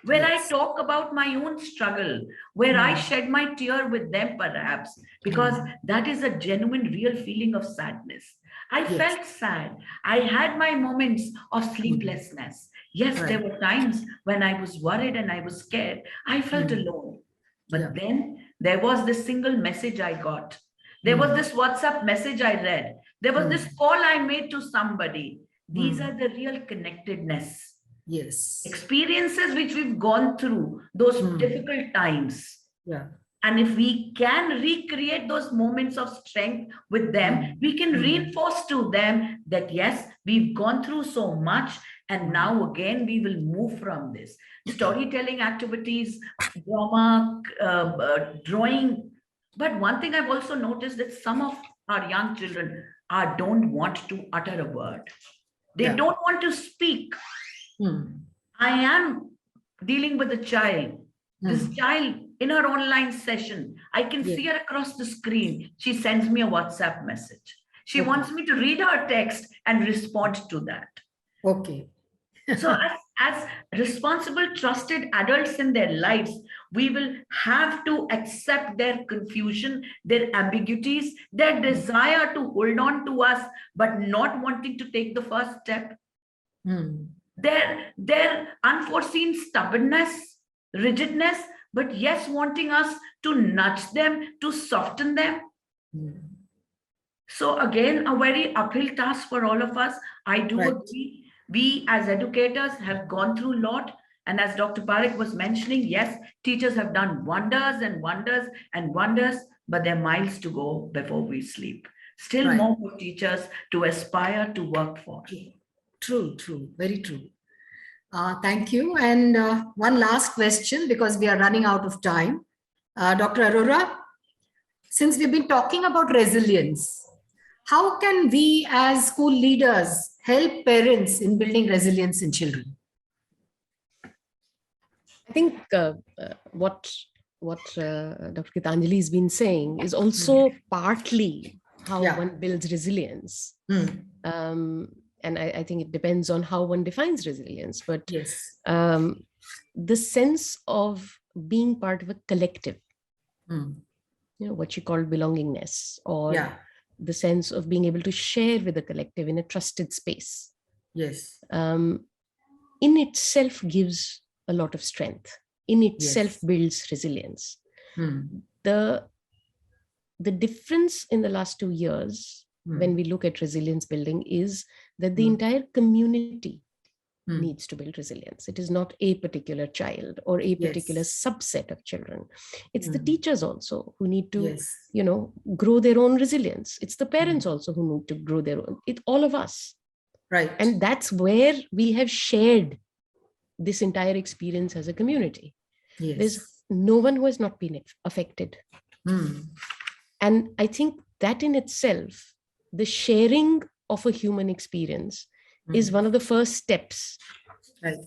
Where I talk about my own struggle, where I shed my tear with them, perhaps, because that is a genuine, real feeling of sadness. I felt sad. I had my moments of sleeplessness. Yes, there were times when I was worried and I was scared. I felt alone. But then there was this single message I got. There was this WhatsApp message I read. There was this call I made to somebody. These are the real connectedness. Yes. Experiences which we've gone through, those difficult times. And if we can recreate those moments of strength with them, we can reinforce to them that, yes, we've gone through so much. And now again, we will move from this. Storytelling activities, drama, drawing. But one thing I've also noticed that some of our young children don't want to utter a word. They don't want to speak. I am dealing with a child. This child in her online session, I can see her across the screen. She sends me a WhatsApp message. She wants me to read her text and respond to that. Okay. So as responsible, trusted adults in their lives, we will have to accept their confusion, their ambiguities, their desire to hold on to us, but not wanting to take the first step. Their unforeseen stubbornness, rigidness, but yes, wanting us to nudge them, to soften them. So again, a very uphill task for all of us. I do agree. We as educators have gone through a lot. And as Dr. Parekh was mentioning, yes, teachers have done wonders and wonders and wonders, but there are miles to go before we sleep. Still more for teachers to aspire to work for. True, very true. Thank you. And one last question, because we are running out of time. Dr. Arora, since we've been talking about resilience, how can we as school leaders help parents in building resilience in children? I think what Dr. Gitanjali has been saying is also partly how one builds resilience. And I think it depends on how one defines resilience. But the sense of being part of a collective, what you call belongingness, or the sense of being able to share with the collective in a trusted space, in itself gives a lot of strength, in itself builds resilience. The difference in the last 2 years, when we look at resilience building, is that the entire community needs to build resilience. It is not a particular child or a particular subset of children. It's the teachers also who need to, grow their own resilience. It's the parents also who need to grow their own. It's all of us. Right. And that's where we have shared this entire experience as a community. There's no one who has not been affected. And I think that in itself, the sharing of a human experience is one of the first steps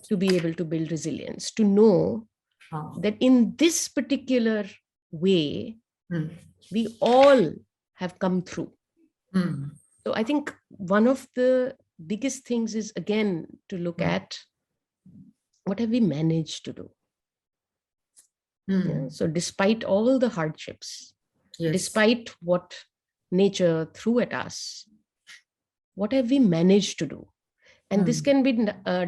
to be able to build resilience, to know that in this particular way, we all have come through. So I think one of the biggest things is, again, to look at what have we managed to do. So despite all the hardships, despite what nature threw at us, what have we managed to do? And this can be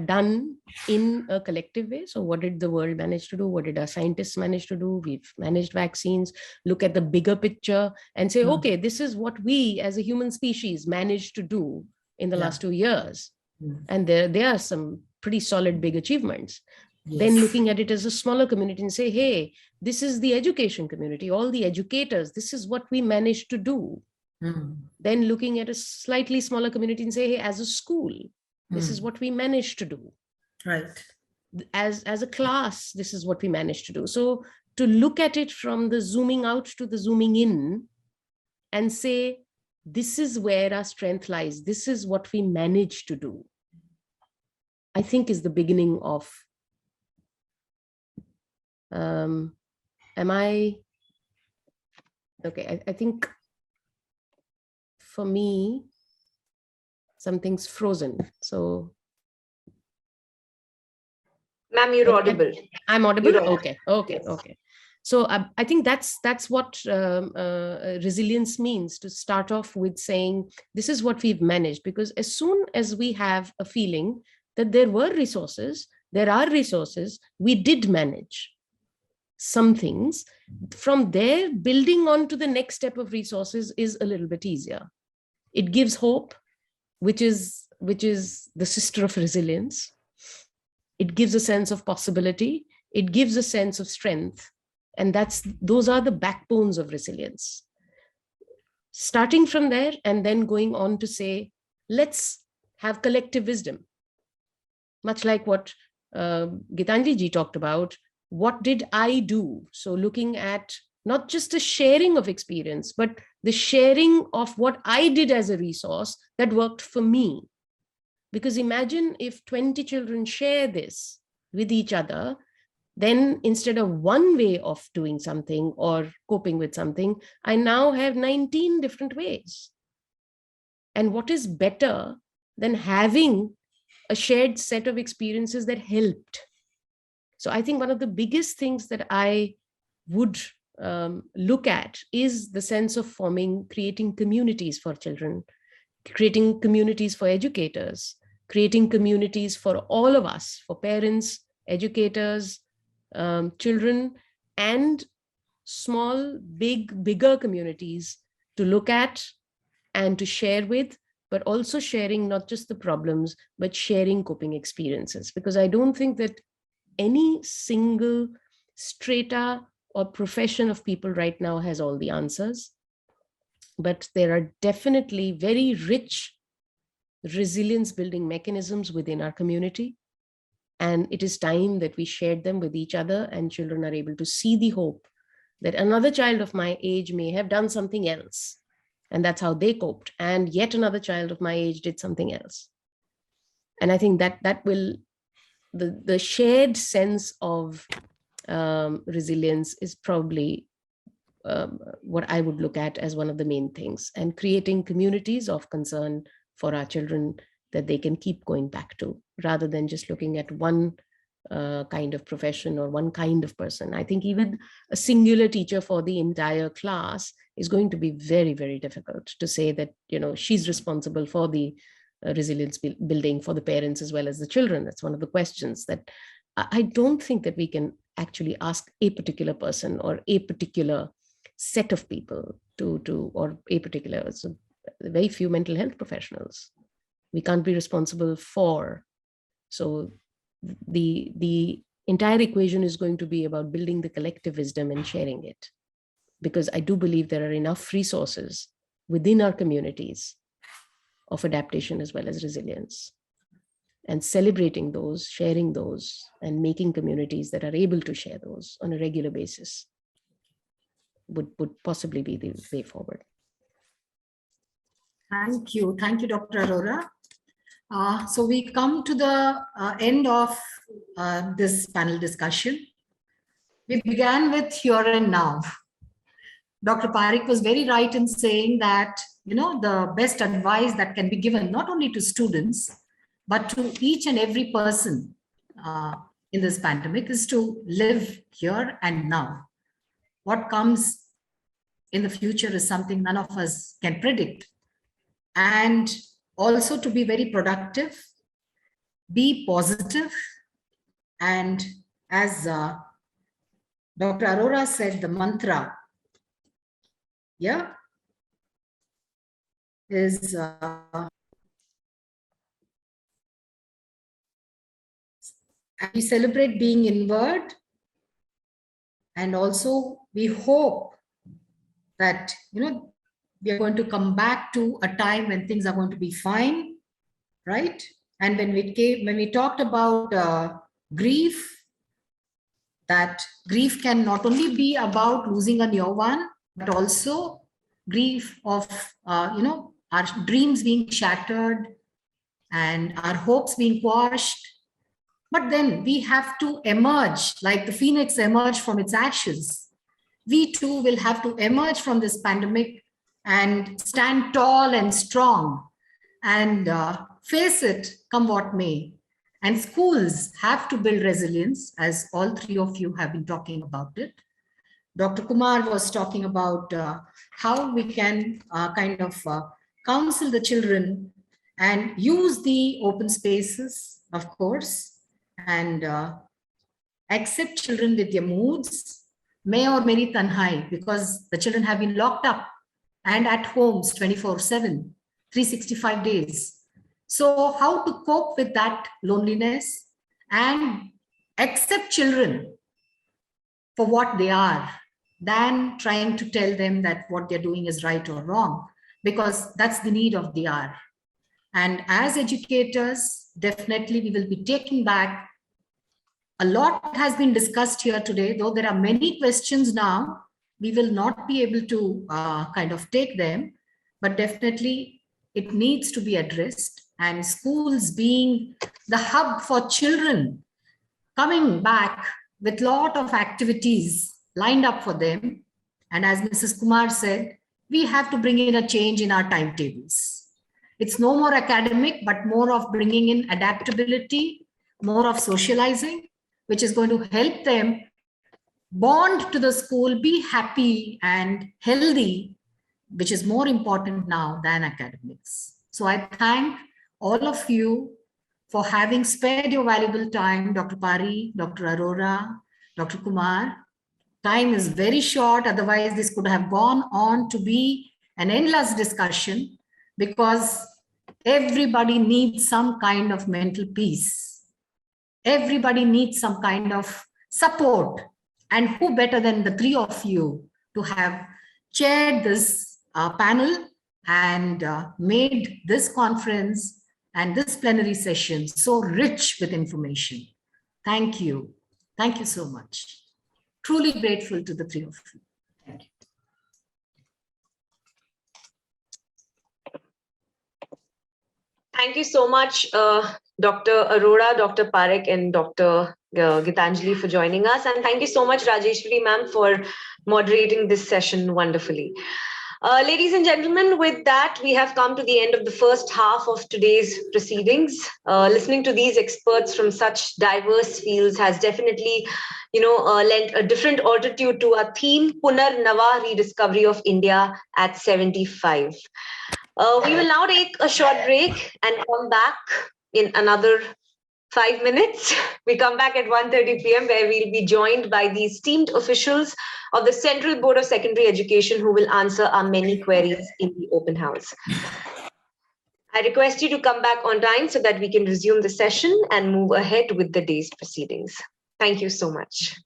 done in a collective way. So what did the world manage to do? What did our scientists manage to do? We've managed vaccines. Look at the bigger picture and say, okay, this is what we as a human species managed to do in the last 2 years. And there are some pretty solid big achievements. Then looking at it as a smaller community and say, hey, this is the education community, all the educators, this is what we managed to do. Then looking at a slightly smaller community and say, hey, as a school, this is what we managed to do. Right. as a class, this is what we managed to do. So to look at it from the zooming out to the zooming in and say, this is where our strength lies, this is what we managed to do, I think is the beginning of, am I, okay, I think for me, something's frozen. So Ma'am, you're audible. I'm audible? You're audible. Okay, okay, Yes. okay. So I think that's what resilience means, to start off with saying, this is what we've managed. Because as soon as we have a feeling that there were resources, there are resources, we did manage some things, from there, building on to the next step of resources is a little bit easier. It gives hope, which is the sister of resilience. It gives a sense of possibility. It gives a sense of strength. And those are the backbones of resilience. Starting from there and then going on to say, let's have collective wisdom. Much like what Gitanjali ji talked about, what did I do? So looking at not just a sharing of experience, but the sharing of what I did as a resource that worked for me. Because imagine if 20 children share this with each other, then instead of one way of doing something or coping with something, I now have 19 different ways. And what is better than having a shared set of experiences that helped? So I think one of the biggest things that I would look at is the sense of creating communities for children, creating communities for educators, creating communities for all of us, for parents, educators, children, and small, bigger communities to look at and to share with, but also sharing not just the problems, but sharing coping experiences. Because I don't think that any single strata or profession of people right now has all the answers, but there are definitely very rich resilience building mechanisms within our community. And it is time that we shared them with each other, and children are able to see the hope that another child of my age may have done something else, and that's how they coped, and yet another child of my age did something else. And I think that will, the shared sense of resilience is probably what I would look at as one of the main things, and creating communities of concern for our children that they can keep going back to, rather than just looking at one kind of profession or one kind of person. I think even a singular teacher for the entire class is going to be very, very difficult to say that, she's responsible for the resilience building for the parents as well as the children. That's one of the questions that I don't think that we can actually ask a particular person or a particular set of people or a particular, so very few mental health professionals we can't be responsible for. So the entire equation is going to be about building the collective wisdom and sharing it, because I do believe there are enough resources within our communities of adaptation as well as resilience, and celebrating those, sharing those, and making communities that are able to share those on a regular basis would possibly be the way forward. Thank you, Dr. Arora. So we come to the end of this panel discussion. We began with here and now. Dr. Parikh was very right in saying that, the best advice that can be given not only to students, but to each and every person in this pandemic is to live here and now. What comes in the future is something none of us can predict. And also to be very productive, be positive, and as Dr. Arora said, the mantra, is we celebrate being inward, and also we hope that, we are going to come back to a time when things are going to be fine, right? And when we talked about grief, that grief can not only be about losing a near one, but also grief of, our dreams being shattered and our hopes being quashed. But then we have to emerge, like the phoenix emerged from its ashes. We too will have to emerge from this pandemic and stand tall and strong and face it, come what may. And schools have to build resilience, as all three of you have been talking about it. Dr. Kumar was talking about how we can counsel the children and use the open spaces, of course, and accept children with their moods, may or meri tanhai, because the children have been locked up and at homes 24/7, 365 days. So how to cope with that loneliness and accept children for what they are, than trying to tell them that what they're doing is right or wrong, because that's the need of the hour. And as educators, definitely we will be taking back a lot has been discussed here today, though there are many questions now. We will not be able to take them, but definitely it needs to be addressed. And schools being the hub for children, coming back with a lot of activities lined up for them. And as Mrs. Kumar said, we have to bring in a change in our timetables. It's no more academic, but more of bringing in adaptability, more of socializing, which is going to help them bond to the school, be happy and healthy, which is more important now than academics. So I thank all of you for having spared your valuable time, Dr. Pari, Dr. Arora, Dr. Kumar. Time is very short, otherwise this could have gone on to be an endless discussion, because everybody needs some kind of mental peace. Everybody needs some kind of support. And who better than the three of you to have chaired this panel and made this conference and this plenary session so rich with information. Thank you. Thank you so much. Truly grateful to the three of you. Thank you. Thank you so much, Dr. Arora, Dr. Parekh, and Dr. Gitanjali for joining us. And thank you so much, Rajeshwari ma'am, for moderating this session wonderfully. Ladies and gentlemen, with that, we have come to the end of the first half of today's proceedings. Listening to these experts from such diverse fields has definitely, lent a different altitude to our theme, Punar Nava Rediscovery of India at 75. We will now take a short break and come back in another 5 minutes. We come back at 1:30 p.m. where we'll be joined by the esteemed officials of the Central Board of Secondary Education who will answer our many queries in the open house. I request you to come back on time so that we can resume the session and move ahead with the day's proceedings. Thank you so much.